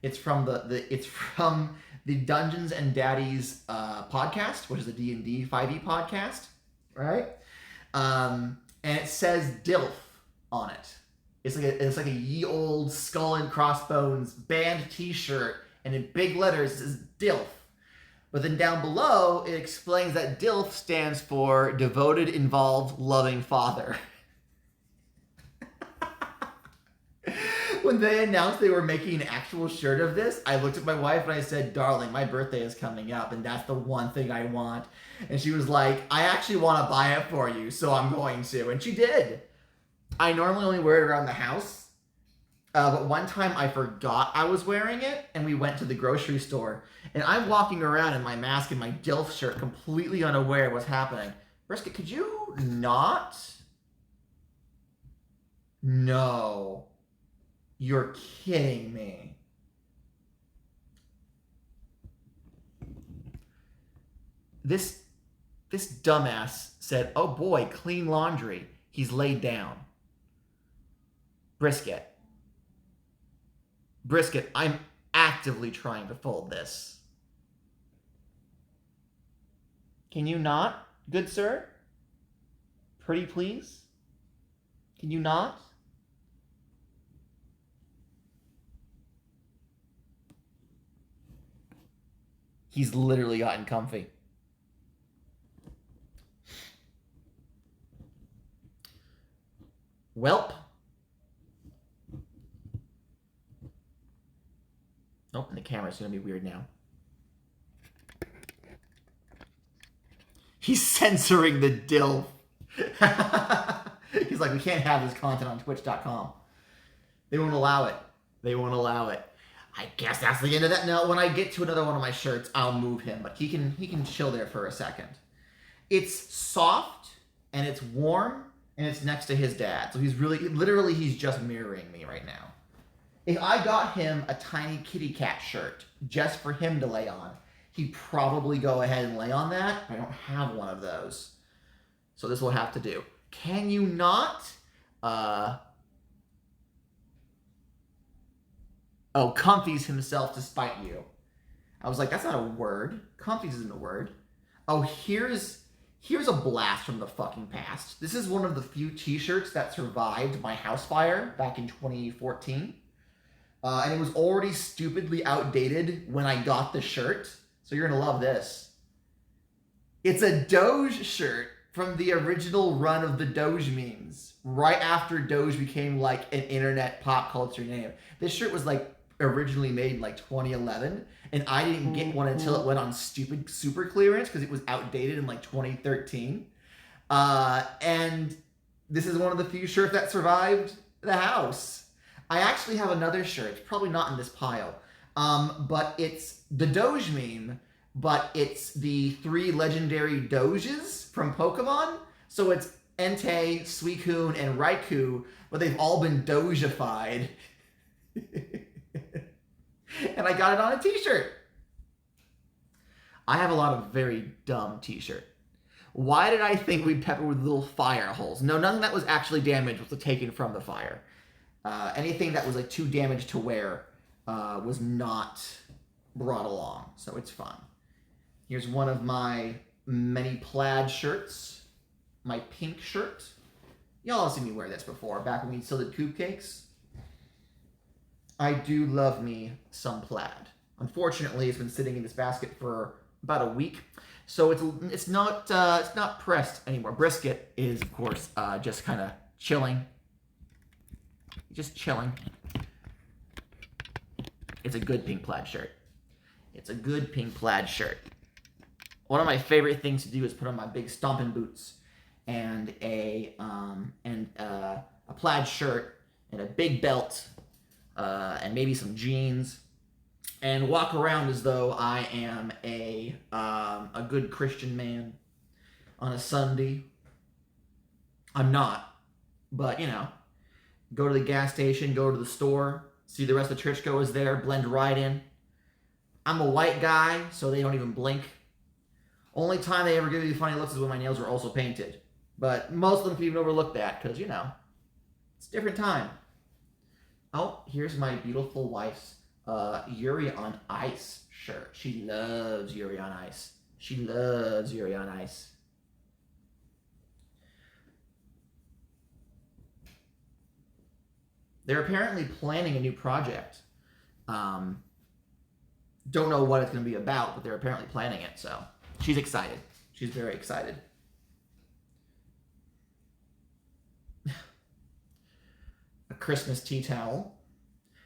It's from the Dungeons and Daddies podcast, which is a D&D 5e podcast, right? And it says DILF on it. It's like a ye old Skull and Crossbones band T-shirt, and in big letters it says DILF. But then down below it explains that DILF stands for Devoted, Involved, Loving Father. When they announced they were making an actual shirt of this, I looked at my wife and I said, "Darling, my birthday is coming up, and that's the one thing I want." And she was like, "I actually want to buy it for you, so I'm going to." And she did. I normally only wear it around the house, but one time I forgot I was wearing it, and we went to the grocery store, and I'm walking around in my mask and my DILF shirt, completely unaware of what's happening. Brisket, could you not? No. You're kidding me. This dumbass said, "Oh boy, clean laundry." He's laid down. Brisket, I'm actively trying to fold this. Can you not, good sir? Pretty please? Can you not? He's literally gotten comfy. Welp. Oh, and the camera's gonna be weird now. He's censoring the DILF. He's like, we can't have this content on twitch.com. They won't allow it. They won't allow it. I guess that's the end of that. No, when I get to another one of my shirts, I'll move him, but he can chill there for a second. It's soft and it's warm and it's next to his dad. So he's just mirroring me right now. If I got him a tiny kitty cat shirt just for him to lay on, he'd probably go ahead and lay on that. I don't have one of those. So this will have to do. Can you not? Oh, comfies himself despite you. I was like, that's not a word. Comfies isn't a word. Oh, here's a blast from the fucking past. This is one of the few t-shirts that survived my house fire back in 2014. And it was already stupidly outdated when I got the shirt. So you're gonna love this. It's a Doge shirt from the original run of the Doge memes. Right after Doge became like an internet pop culture name. This shirt was like originally made in like 2011, and I didn't get one until it went on stupid super clearance because it was outdated in like 2013. And this is one of the few shirts that survived the house. I actually have another shirt. It's probably not in this pile. But it's the Doge meme, but it's the 3 legendary Doges from Pokemon. So it's Entei, Suicune, and Raikou, but they've all been Dogeified. And I got it on a t-shirt. I have a lot of very dumb t-shirt. Why did I think we'd pepper with little fire holes? No, nothing that was actually damaged was taken from the fire. Anything that was like too damaged to wear was not brought along, so it's fun. Here's one of my many plaid shirts. My pink shirt. Y'all have seen me wear this before, back when we still did Coop Cakes. I do love me some plaid. Unfortunately, it's been sitting in this basket for about a week, so it's not pressed anymore. Brisket is, of course, just kind of chilling. Just chilling. It's a good pink plaid shirt. It's a good pink plaid shirt. One of my favorite things to do is put on my big stomping boots and a plaid shirt and a big belt and maybe some jeans and walk around as though I am a good Christian man on a Sunday. I'm not, but you know, go to the gas station, go to the store, see the rest of the churchgoers there, blend right in. I'm a white guy, so they don't even blink. Only time they ever give you funny looks is when my nails are also painted. But most of them can even overlook that, because, you know, it's a different time. Oh, here's my beautiful wife's Yuri on Ice shirt. She loves Yuri on Ice. She loves Yuri on Ice. They're apparently planning a new project. Don't know what it's going to be about, but they're apparently planning it, so she's excited. She's very excited. A Christmas tea towel.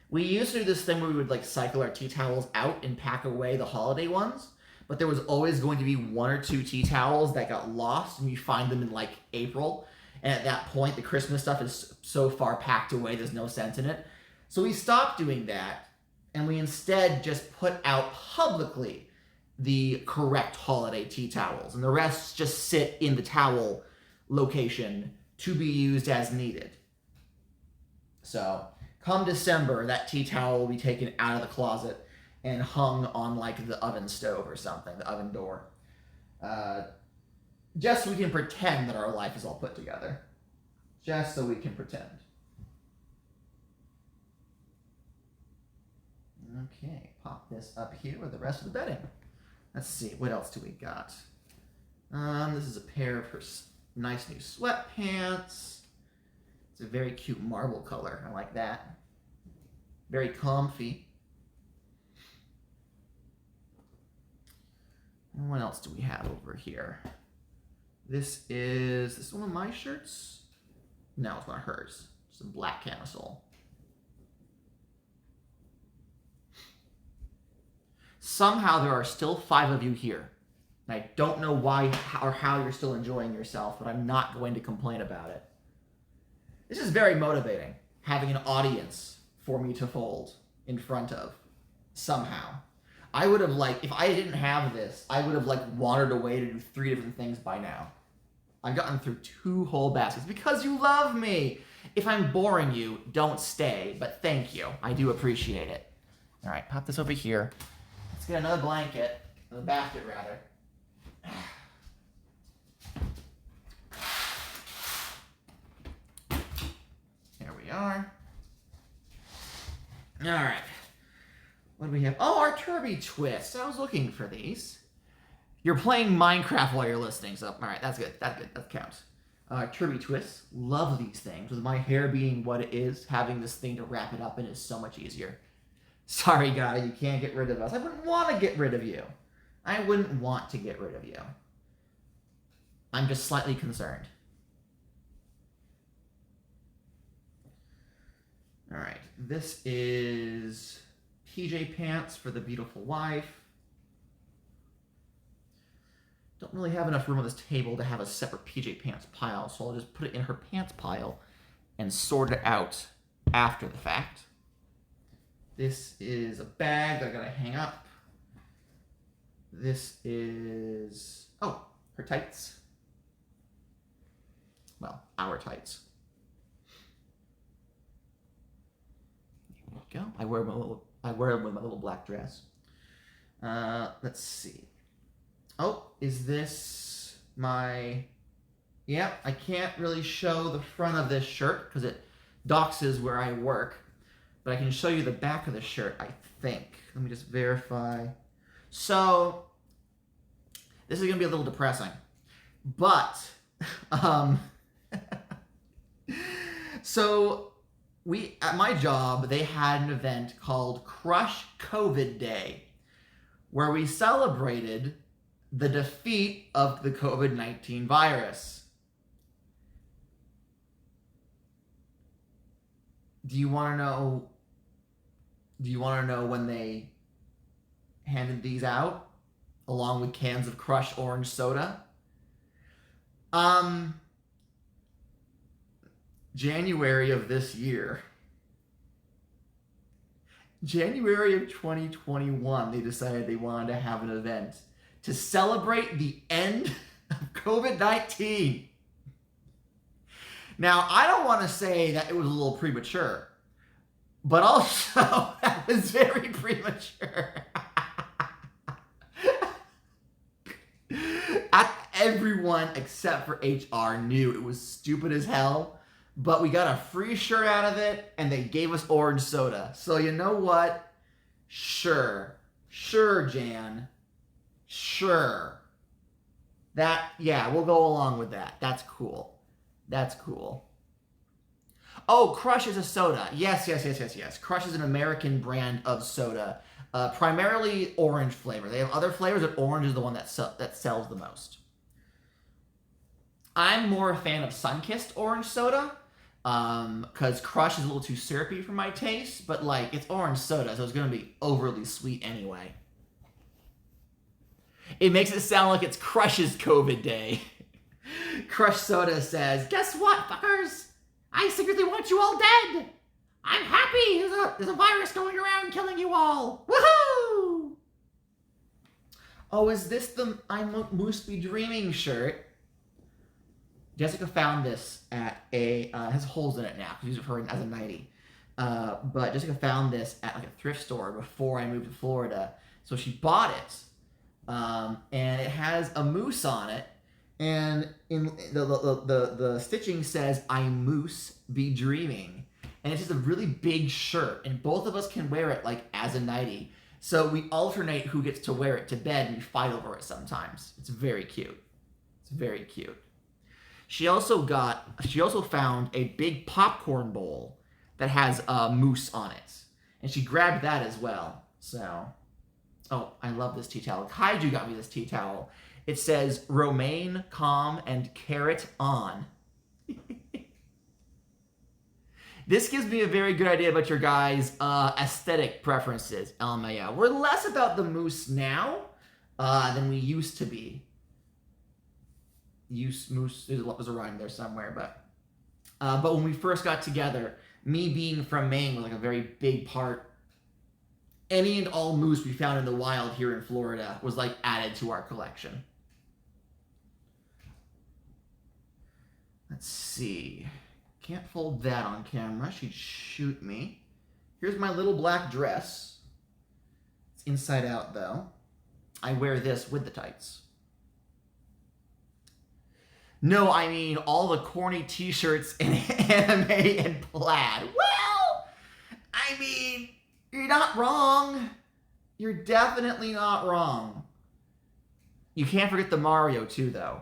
We used to do this thing where we would like cycle our tea towels out and pack away the holiday ones, but there was always going to be 1 or 2 tea towels that got lost, and you find them in like April. And at that point, the Christmas stuff is so far packed away, there's no sense in it. So we stopped doing that, and we instead just put out publicly the correct holiday tea towels. And the rest just sit in the towel location to be used as needed. So come December, that tea towel will be taken out of the closet and hung on like the oven stove or something, the oven door. Just so we can pretend that our life is all put together. Just so we can pretend. Okay, pop this up here with the rest of the bedding. Let's see, what else do we got? This is a pair of her nice new sweatpants. It's a very cute marble color. I like that. Very comfy. And what else do we have over here? Is this one of my shirts? No, it's one of hers. It's a black camisole. Somehow there are still 5 of you here. And I don't know why or how you're still enjoying yourself, but I'm not going to complain about it. This is very motivating, having an audience for me to fold in front of, somehow. I would have, like, if I didn't have this, I would have, like, wandered away to do 3 different things by now. I've gotten through 2 whole baskets because you love me. If I'm boring you, don't stay, but thank you. I do appreciate it. All right, pop this over here. Let's get another blanket, a basket rather. There we are. All right. What do we have? Oh, our Turby Twist. I was looking for these. You're playing Minecraft while you're listening, so all right, that's good. That's good. That counts. Turby Twists. Love these things. With my hair being what it is, having this thing to wrap it up in is so much easier. Sorry, guy, you can't get rid of us. I wouldn't want to get rid of you. I wouldn't want to get rid of you. I'm just slightly concerned. All right, this is PJ pants for the beautiful wife. Don't really have enough room on this table to have a separate PJ pants pile, so I'll just put it in her pants pile and sort it out after the fact. This is a bag that I gotta hang up. This is, oh, her tights. Well, our tights. There we go. I wear them with my little black dress. Let's see. Oh, is this my... Yeah, I can't really show the front of this shirt because it doxes where I work. But I can show you the back of the shirt, I think. Let me just verify. So, this is going to be a little depressing. But, so, at my job, they had an event called Crush COVID Day, where we celebrated the defeat of the COVID-19 virus. Do you want to know when they handed these out along with cans of Crush orange soda? January of this year. January of 2021, they decided they wanted to have an event to celebrate the end of COVID-19. Now, I don't want to say that it was a little premature, but also that was very premature. Everyone except for HR knew it was stupid as hell, but we got a free shirt out of it, and they gave us orange soda. So you know what? Sure, Jan. Sure. Yeah, we'll go along with that. That's cool. That's cool. Oh, Crush is a soda. Yes. Crush is an American brand of soda. Primarily orange flavor. They have other flavors, but orange is the one that sells the most. I'm more a fan of Sunkissed orange soda, because Crush is a little too syrupy for my taste, but like, it's orange soda, so it's going to be overly sweet anyway. It makes it sound like it's Crush's COVID day. Crush Soda says, "Guess what, fuckers? I secretly want you all dead. I'm happy. There's a virus going around killing you all. Woohoo!" Oh, is this the I Must Be Dreaming shirt? Jessica found this at it has holes in it now. Use it for as a nightie. But Jessica found this at like a thrift store before I moved to Florida. So she bought it. And it has a moose on it. And in the stitching says, "I moose be dreaming." And it's just a really big shirt. And both of us can wear it like as a nightie. So we alternate who gets to wear it to bed, and we fight over it sometimes. It's very cute. It's very cute. She also found a big popcorn bowl that has a moose on it. And she grabbed that as well. So, oh, I love this tea towel. Kaiju got me this tea towel. It says, "Romaine, calm, and carrot on." This gives me a very good idea about your guys' aesthetic preferences, LMAO. We're less about the moose now than we used to be. Moose, there's a rhyme there somewhere, but when we first got together, me being from Maine was like a very big part. Any and all moose we found in the wild here in Florida was like added to our collection. Let's see. Can't fold that on camera. She'd shoot me. Here's my little black dress. It's inside out though. I wear this with the tights. No, I mean all the corny t-shirts in anime and plaid. Well, I mean, you're not wrong. You're definitely not wrong. You can't forget the Mario too, though.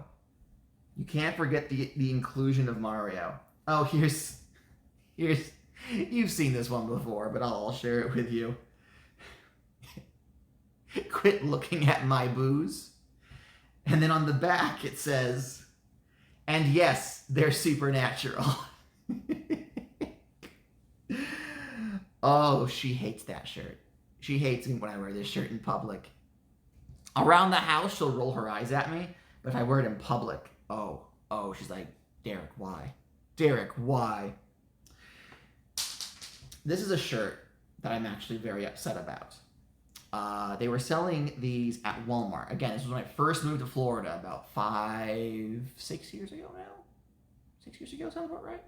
You can't forget the inclusion of Mario. Oh, here's you've seen this one before, but I'll share it with you. "Quit looking at my booze." And then on the back it says, "And yes, they're supernatural." Oh, she hates that shirt. She hates me when I wear this shirt in public. Around the house, she'll roll her eyes at me, but if I wear it in public, oh, she's like, Derek, why? Derek, why? This is a shirt that I'm actually very upset about. They were selling these at Walmart. Again, this was when I first moved to Florida about 6 years ago now. 6 years ago, sounds about right.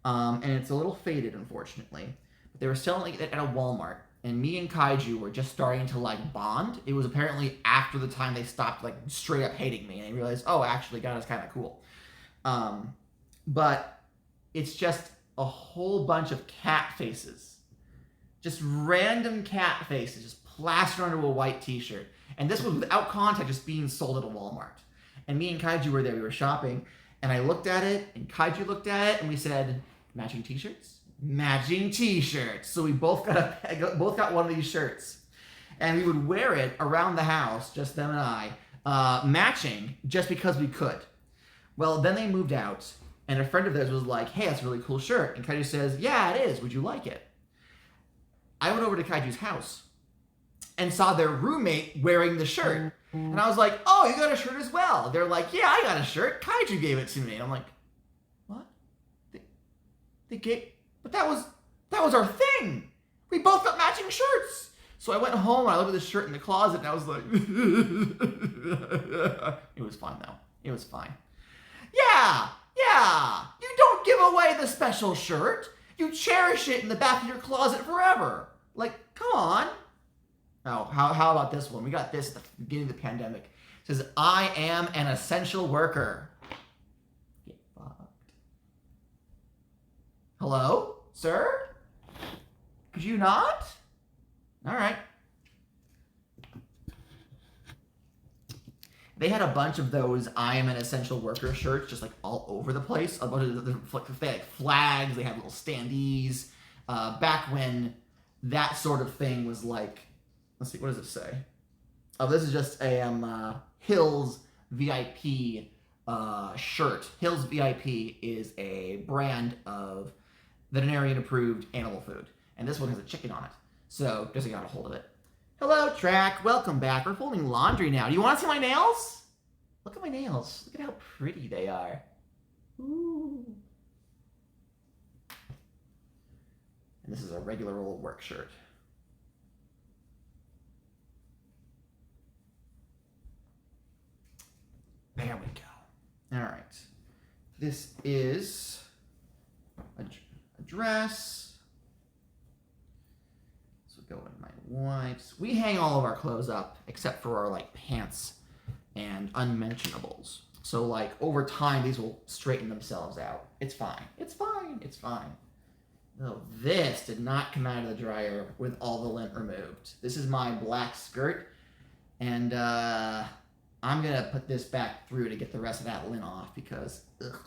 And it's a little faded, unfortunately. But they were selling it at a Walmart, and me and Kaiju were just starting to like bond. It was apparently after the time they stopped like straight up hating me, and they realized, oh, actually, God is kind of cool. But it's just a whole bunch of cat faces. Just random cat faces just plastered onto a white t-shirt. And this was without context, just being sold at a Walmart. And me and Kaiju were there, we were shopping, and I looked at it, and Kaiju looked at it, and we said, matching t-shirts? Matching t-shirts. So we both got one of these shirts. And we would wear it around the house, just them and I, matching, just because we could. Well, then they moved out, and a friend of theirs was like, hey, that's a really cool shirt. And Kaiju says, yeah, it is. Would you like it? I went over to Kaiju's house and saw their roommate wearing the shirt. And I was like, oh, you got a shirt as well? They're like, yeah, I got a shirt. Kaiju gave it to me. And I'm like, what? They gave, but that was our thing. We both got matching shirts. So I went home and I looked at the shirt in the closet and I was like, it was fun though. It was fine. Yeah. You don't give away the special shirt. You cherish it in the back of your closet forever. Like, come on. Oh, how about this one? We got this at the beginning of the pandemic. It says, I am an essential worker. Get fucked. Hello, sir? Could you not? All right. They had a bunch of those I am an essential worker shirts just like all over the place. A bunch of they had like flags, they had little standees. Back when that sort of thing was like, let's see, what does it say? Oh, this is just a Hills VIP shirt. Hills VIP is a brand of veterinarian approved animal food. And this one has a chicken on it. So just so you got a hold of it. Hello, Track. Welcome back. We're folding laundry now. Do you want to see my nails? Look at my nails. Look at how pretty they are. Ooh. And this is a regular old work shirt. There we go. All right. This is a dress. Go in my wipes. We hang all of our clothes up except for our like pants and unmentionables. So like over time these will straighten themselves out. It's fine. It's fine. It's fine. No, this did not come out of the dryer with all the lint removed. This is my black skirt, and I'm gonna put this back through to get the rest of that lint off because ugh.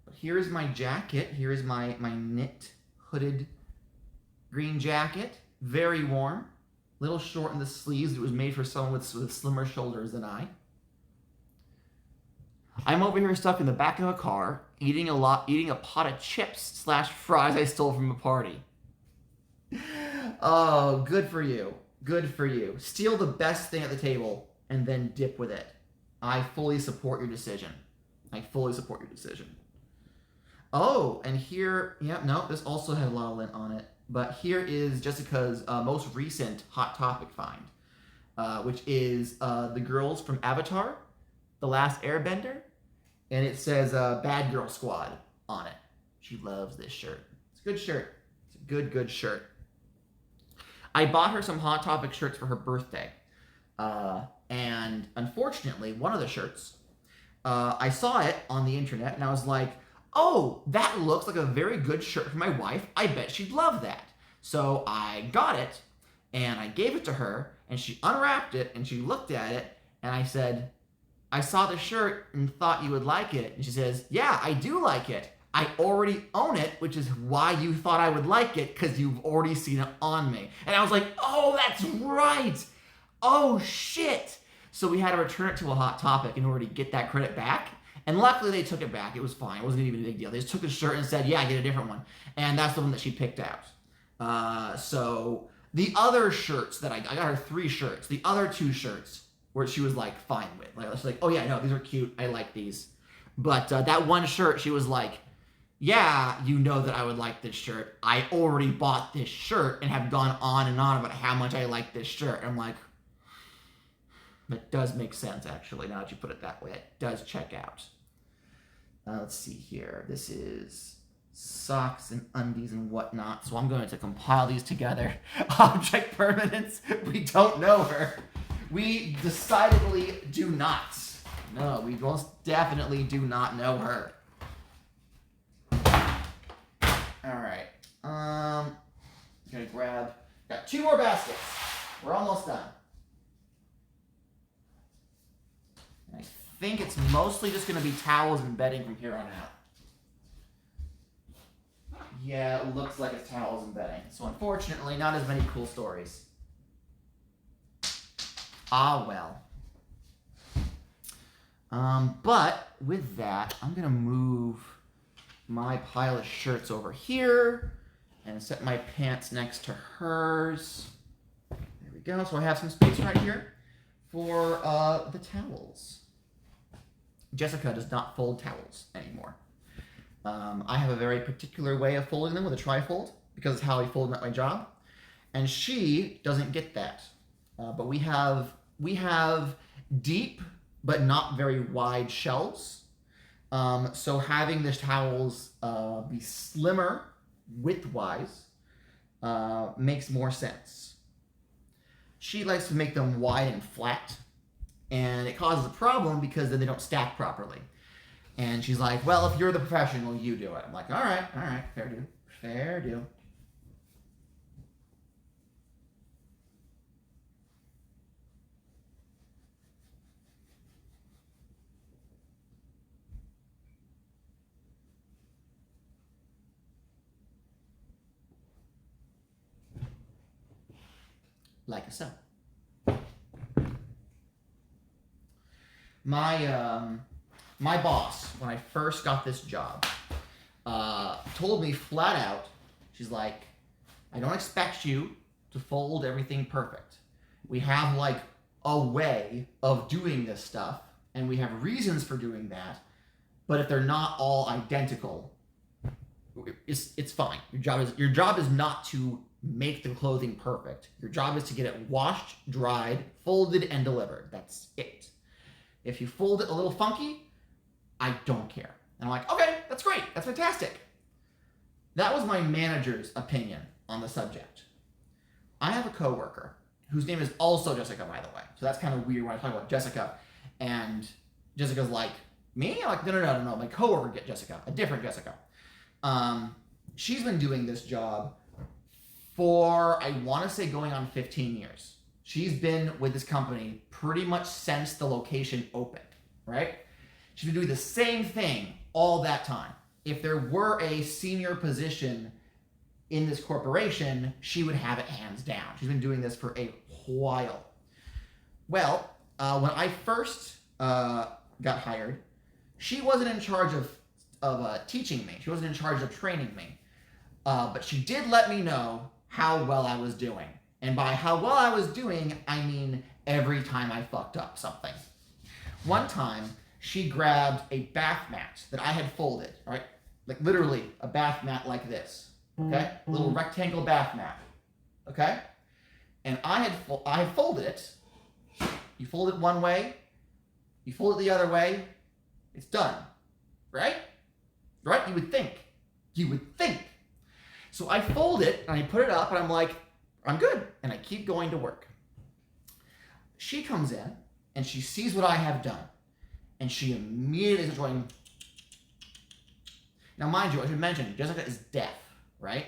But here is my jacket. Here is my knit hooded green jacket, very warm, little short in the sleeves. It was made for someone with slimmer shoulders than I. I'm over here stuck in the back of a car, eating a pot of chips / fries I stole from a party. Oh, good for you. Good for you. Steal the best thing at the table and then dip with it. I fully support your decision. I fully support your decision. Oh, and here, yeah, no, this also had a lot of lint on it. But here is Jessica's most recent Hot Topic find, which is the girls from Avatar, The Last Airbender. And it says Bad Girl Squad on it. She loves this shirt. It's a good shirt. It's a good shirt. I bought her some Hot Topic shirts for her birthday. And unfortunately, one of the shirts, I saw it on the internet and I was like, oh, that looks like a very good shirt for my wife. I bet she'd love that. So I got it and I gave it to her and she unwrapped it and she looked at it and I said, I saw the shirt and thought you would like it. And she says, yeah, I do like it. I already own it, which is why you thought I would like it, because you've already seen it on me. And I was like, oh, that's right. Oh, shit. So we had to return it to a Hot Topic in order to get that credit back. And luckily they took it back. It was fine. It wasn't even a big deal. They just took the shirt and said, yeah, get a different one. And that's the one that she picked out. So the other shirts that I got her 3 shirts. The other 2 shirts where she was like fine with. Like she's like, oh yeah, no, these are cute. I like these. But that one shirt, she was like, yeah, you know that I would like this shirt. I already bought this shirt and have gone on and on about how much I like this shirt. And I'm like, that does make sense, actually, now that you put it that way. It does check out. Let's see here. This is socks and undies and whatnot. So I'm going to compile these together. Object permanence. We don't know her. We decidedly do not. No, we most definitely do not know her. Alright. I'm gonna grab. Got 2 more baskets. We're almost done. I think it's mostly just gonna be towels and bedding from here on out. Yeah, it looks like it's towels and bedding. So unfortunately, not as many cool stories. Ah well. But with that, I'm gonna move my pile of shirts over here and set my pants next to hers. There we go. So I have some space right here for the towels. Jessica does not fold towels anymore. I have a very particular way of folding them with a tri-fold because it's how I fold them at my job, and she doesn't get that. But we have deep but not very wide shelves. So having the towels be slimmer width-wise makes more sense. She likes to make them wide and flat, and it causes a problem because then they don't stack properly. And she's like, well, if you're the professional, you do it. I'm like, all right, fair deal. Like so. My boss, when I first got this job, told me flat out, she's like, I don't expect you to fold everything perfect. We have like a way of doing this stuff, and we have reasons for doing that, but if they're not all identical, it's fine. Your job is not to make the clothing perfect. Your job is to get it washed, dried, folded, and delivered. That's it. If you fold it a little funky, I don't care. And I'm like, okay, that's great. That's fantastic. That was my manager's opinion on the subject. I have a coworker whose name is also Jessica, by the way. So that's kind of weird when I talk about Jessica. And Jessica's like, me? I'm like, no. My coworker, get Jessica, a different Jessica. She's been doing this job for, I want to say, going on 15 years. She's been with this company pretty much since the location opened, right? She's been doing the same thing all that time. If there were a senior position in this corporation, she would have it hands down. She's been doing this for a while. Well, when I first got hired, she wasn't in charge of teaching me. She wasn't in charge of training me. But she did let me know how well I was doing. And by how well I was doing, I mean every time I fucked up something. One time, she grabbed a bath mat that I had folded, right? Like literally a bath mat like this, okay? A little rectangle bath mat, okay? And I had folded it. You fold it one way, you fold it the other way, it's done, right? Right? You would think. So I fold it and I put it up and I'm like, I'm good. And I keep going to work. She comes in and she sees what I have done. And she immediately starts going. Now, mind you, I should mention, Jessica is deaf, right?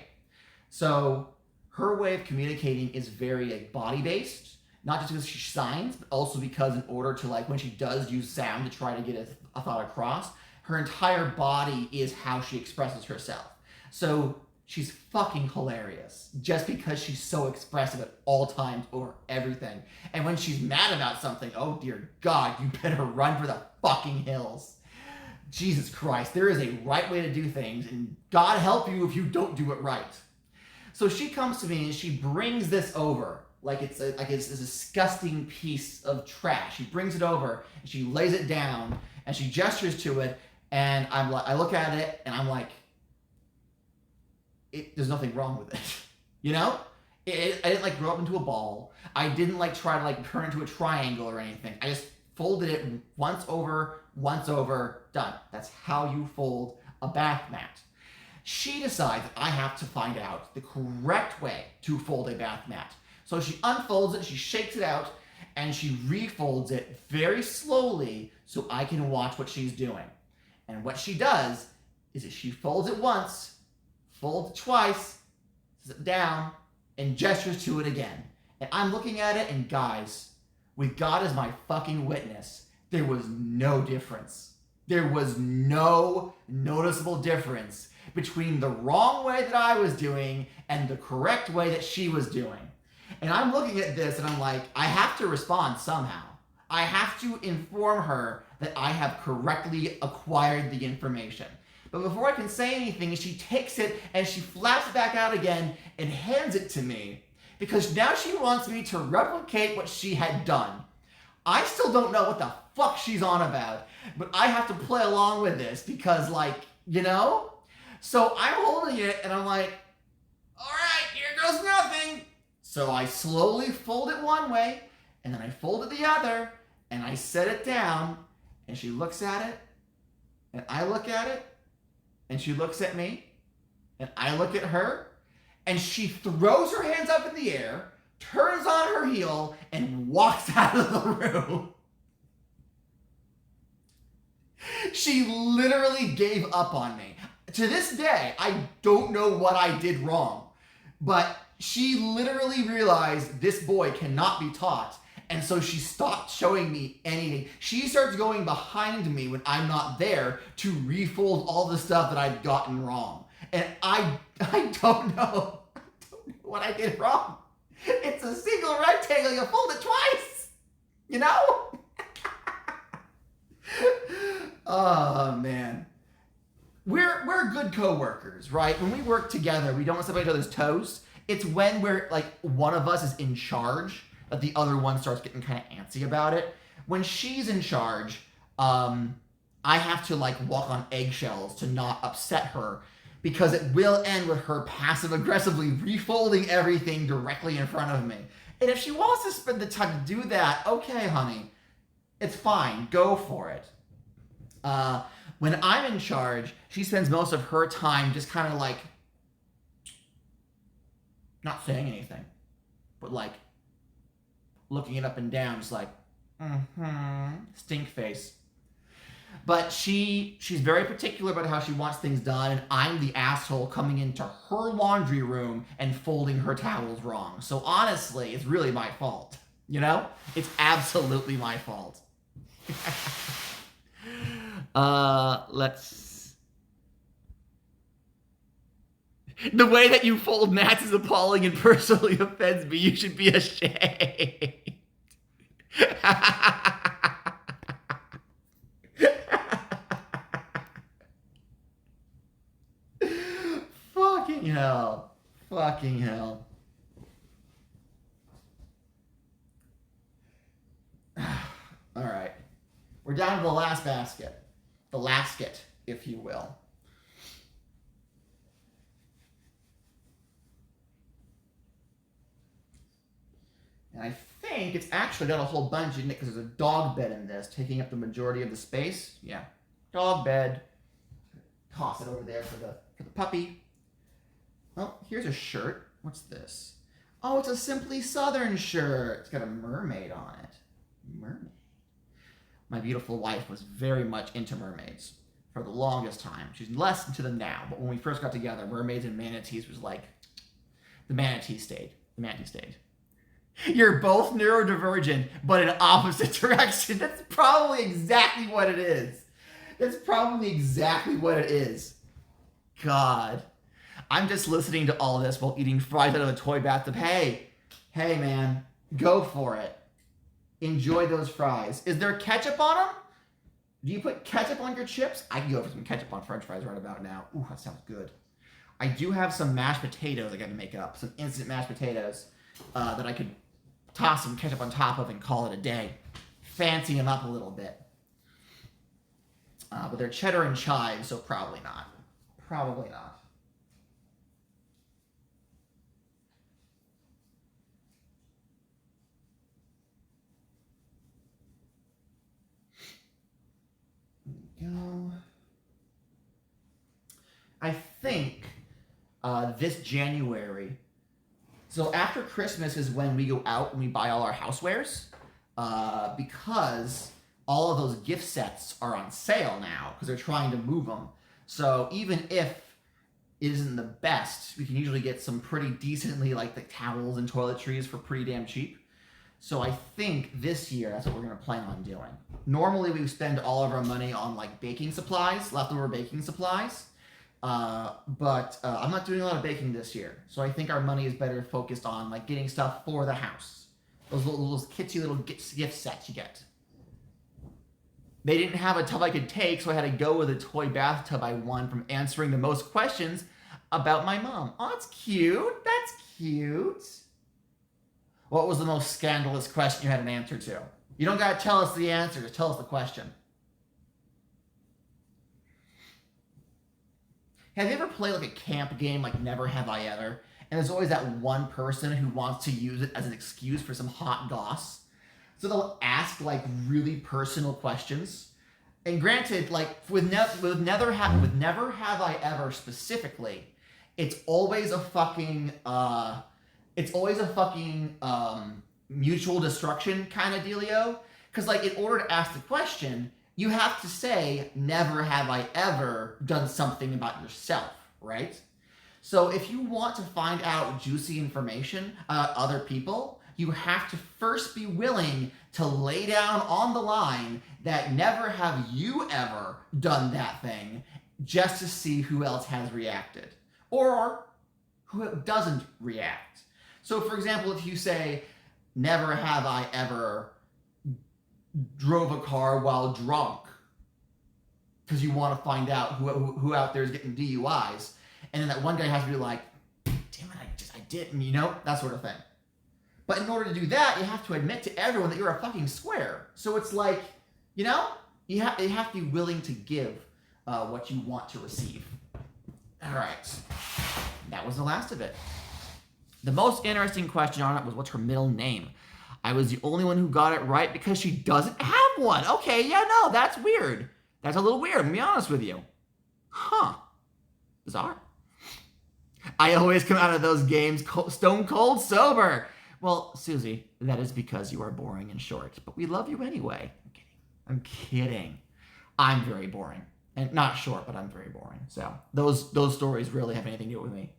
So her way of communicating is very like body-based, not just because she signs, but also because in order to like when she does use sound to try to get a thought across, her entire body is how she expresses herself. So she's fucking hilarious just because she's so expressive at all times over everything. And when she's mad about something, oh dear God, you better run for the fucking hills. Jesus Christ, there is a right way to do things, and God help you if you don't do it right. So she comes to me and she brings this over like it's a disgusting piece of trash. She brings it over and she lays it down and she gestures to it, and I look at it and I'm like, there's nothing wrong with it, you know? I didn't like grow up into a ball. I didn't like try to like turn into a triangle or anything. I just folded it once over, done. That's how you fold a bath mat. She decides that I have to find out the correct way to fold a bath mat. So she unfolds it, she shakes it out, and she refolds it very slowly so I can watch what she's doing. And what she does is that she folds it once, folds it twice, sits it down, and gestures to it again. And I'm looking at it, and guys, with God as my fucking witness, there was no difference. There was no noticeable difference between the wrong way that I was doing and the correct way that she was doing. And I'm looking at this and I'm like, I have to respond somehow. I have to inform her that I have correctly acquired the information. But before I can say anything, she takes it and she flaps it back out again and hands it to me, because now she wants me to replicate what she had done. I still don't know what the fuck she's on about, but I have to play along with this because, like, you know? So I'm holding it and I'm like, all right, here goes nothing. So I slowly fold it one way and then I fold it the other and I set it down, and she looks at it and I look at it and she looks at me and I look at her, and she throws her hands up in the air, turns on her heel, and walks out of the room. She literally gave up on me. To this day, I don't know what I did wrong, but she literally realized this boy cannot be taught, and so she stopped showing me anything. She starts going behind me when I'm not there to refold all the stuff that I'd gotten wrong. And I don't know what I did wrong. It's a single rectangle, you fold it twice, you know? Oh, man. We're good co-workers, right? When we work together, we don't want to step on each other's toes. It's when we're like one of us is in charge that the other one starts getting kind of antsy about it. When she's in charge, I have to like walk on eggshells to not upset her, because it will end with her passive aggressively refolding everything directly in front of me. And if she wants to spend the time to do that, okay, honey, it's fine, go for it. When I'm in charge, she spends most of her time just kind of like not saying anything, but like looking it up and down, just like, stink face. But she's very particular about how she wants things done, and I'm the asshole coming into her laundry room and folding her towels wrong. So honestly, it's really my fault. You know? It's absolutely my fault. The way that you fold mats is appalling and personally offends me. You should be ashamed. Fucking hell. Fucking hell. All right. We're down to the last basket. The lasket, if you will. And I think it's actually got a whole bunch in it because there's a dog bed in this, taking up the majority of the space. Yeah. Dog bed. Toss it over there for the puppy. Oh, here's a shirt. What's this? Oh, it's a Simply Southern shirt. It's got a mermaid on it. Mermaid. My beautiful wife was very much into mermaids for the longest time. She's less into them now, but when we first got together, mermaids and manatees was like, the manatee stayed. The manatee stayed. You're both neurodivergent, but in opposite direction. That's probably exactly what it is. That's probably exactly what it is. God. I'm just listening to all this while eating fries out of a toy bathtub. Hey man, go for it. Enjoy those fries. Is there ketchup on them? Do you put ketchup on your chips? I can go for some ketchup on french fries right about now. Ooh, that sounds good. I do have some mashed potatoes I got to make up. Some instant mashed potatoes that I could toss some ketchup on top of and call it a day. Fancy them up a little bit. But they're cheddar and chive, so probably not. Probably not. Go. I think this January. So after Christmas is when we go out and we buy all our housewares, because all of those gift sets are on sale now because they're trying to move them. So even if it isn't the best, we can usually get some pretty decently like the towels and toiletries for pretty damn cheap. So I think this year that's what we're going to plan on doing. Normally we spend all of our money on like baking supplies, leftover baking supplies. But I'm not doing a lot of baking this year. So I think our money is better focused on like getting stuff for the house. Those little kitsy little gift sets you get. They didn't have a tub I could take, so I had to go with a toy bathtub I won from answering the most questions about my mom. Oh, that's cute. That's cute. What was the most scandalous question you had an answer to? You don't gotta tell us the answer, just tell us the question. Have you ever played like a camp game like Never Have I Ever? And there's always that one person who wants to use it as an excuse for some hot goss. So they'll ask like really personal questions. And granted, like with Never Have I Ever specifically, it's always a fucking mutual destruction kind of dealio. Because like in order to ask the question, you have to say, never have I ever done something about yourself, right? So if you want to find out juicy information about other people, you have to first be willing to lay down on the line that never have you ever done that thing just to see who else has reacted or who doesn't react. So for example, if you say, never have I ever drove a car while drunk, because you want to find out who out there is getting DUIs, and then that one guy has to be like, damn it, I didn't, you know, that sort of thing. But in order to do that, you have to admit to everyone that you're a fucking square. So it's like, you know, you have to be willing to give what you want to receive. All right, that was the last of it. The most interesting question on it was what's her middle name. I was the only one who got it right because she doesn't have one. Okay, yeah, no, that's weird. That's a little weird, I'm gonna be honest with you. Huh. Bizarre. I always come out of those games stone cold sober. Well, Susie, that is because you are boring and short, but we love you anyway. I'm kidding. I'm very boring. And not short, but I'm very boring. So those stories really have anything to do with me.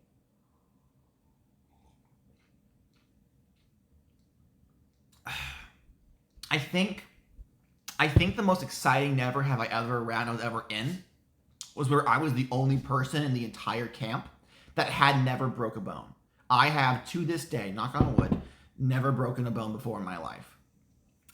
I think the most exciting Never Have I Ever round I was ever in was where I was the only person in the entire camp that had never broke a bone. I have, to this day, knock on wood, never broken a bone before in my life.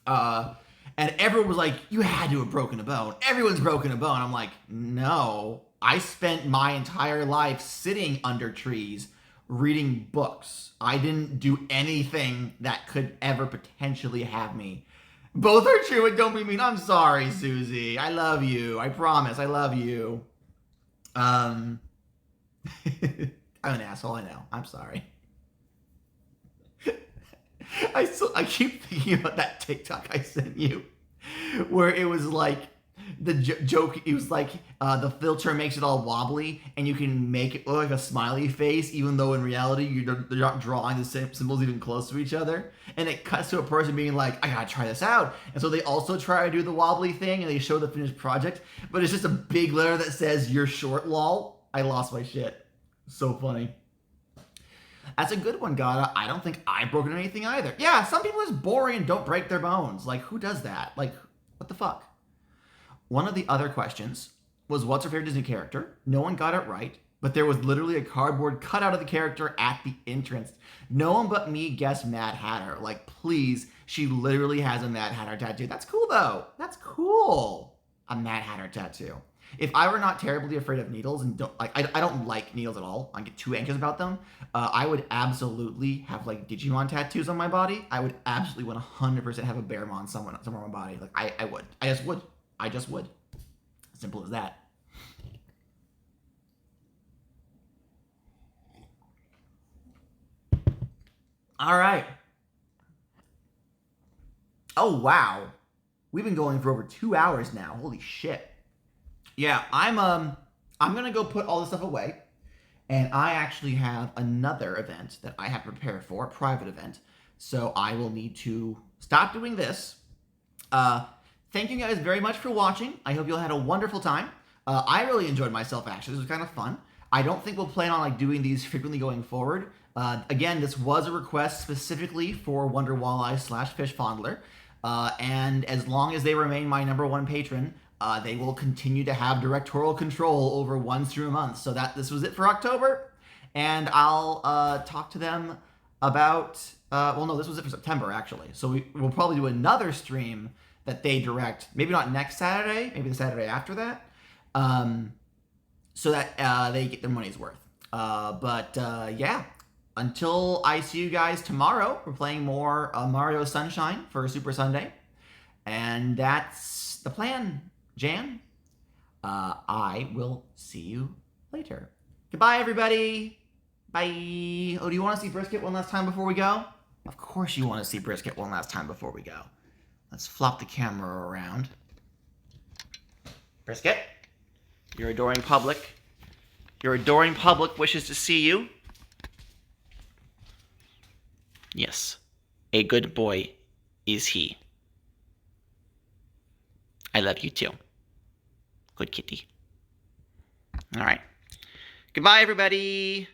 And everyone was like, you had to have broken a bone. Everyone's broken a bone. I'm like, no. I spent my entire life sitting under trees reading books. I didn't do anything that could ever potentially have me. Both are true and don't be mean. I'm sorry, Susie. I love you. I promise. I love you. I'm an asshole. I know. I'm sorry. I keep thinking about that TikTok I sent you where it was like the joke, it was like the filter makes it all wobbly and you can make it look like a smiley face even though in reality you're not drawing the same symbols even close to each other, and it cuts to a person being like, I gotta try this out, and so they also try to do the wobbly thing and they show the finished project, but it's just a big letter that says you're short, lol. I lost my shit. So funny. That's a good one, Gata. I don't think I've broken anything either. Yeah, some people are just boring and don't break their bones. Like, who does that? Like, what the fuck? One of the other questions was, what's her favorite Disney character? No one got it right, but there was literally a cardboard cutout of the character at the entrance. No one but me guessed Mad Hatter. Like, please, she literally has a Mad Hatter tattoo. That's cool, though. That's cool. a Mad Hatter tattoo. If I were not terribly afraid of needles and I don't like needles at all, I get too anxious about them, I would absolutely have like Digimon tattoos on my body. I would absolutely 100% have a Bearmon somewhere on my body. Like I would. I just would. Simple as that. All right. Oh wow, we've been going for over 2 hours now. Holy shit. Yeah, I'm gonna go put all this stuff away, and I actually have another event that I have to prepare for, a private event. So I will need to stop doing this. Thank you guys very much for watching. I hope you all had a wonderful time. I really enjoyed myself actually. This was kind of fun. I don't think we'll plan on like doing these frequently going forward. Again, this was a request specifically for Wonder Walleye / Fish Fondler. And as long as they remain my #1 patron, they will continue to have directorial control over one stream a month. So this was it for October, and I'll talk to them about. Well, no, this was it for September actually. So we'll probably do another stream that they direct. Maybe not next Saturday, maybe the Saturday after that, so that they get their money's worth. Yeah. Until I see you guys tomorrow, we're playing more Mario Sunshine for Super Sunday. And that's the plan, Jan. I will see you later. Goodbye, everybody. Bye. Oh, do you want to see Brisket one last time before we go? Of course you want to see Brisket one last time before we go. Let's flop the camera around. Brisket, your adoring public. Your adoring public wishes to see you. Yes, a good boy is he. I love you too. Good kitty. All right. Goodbye, everybody.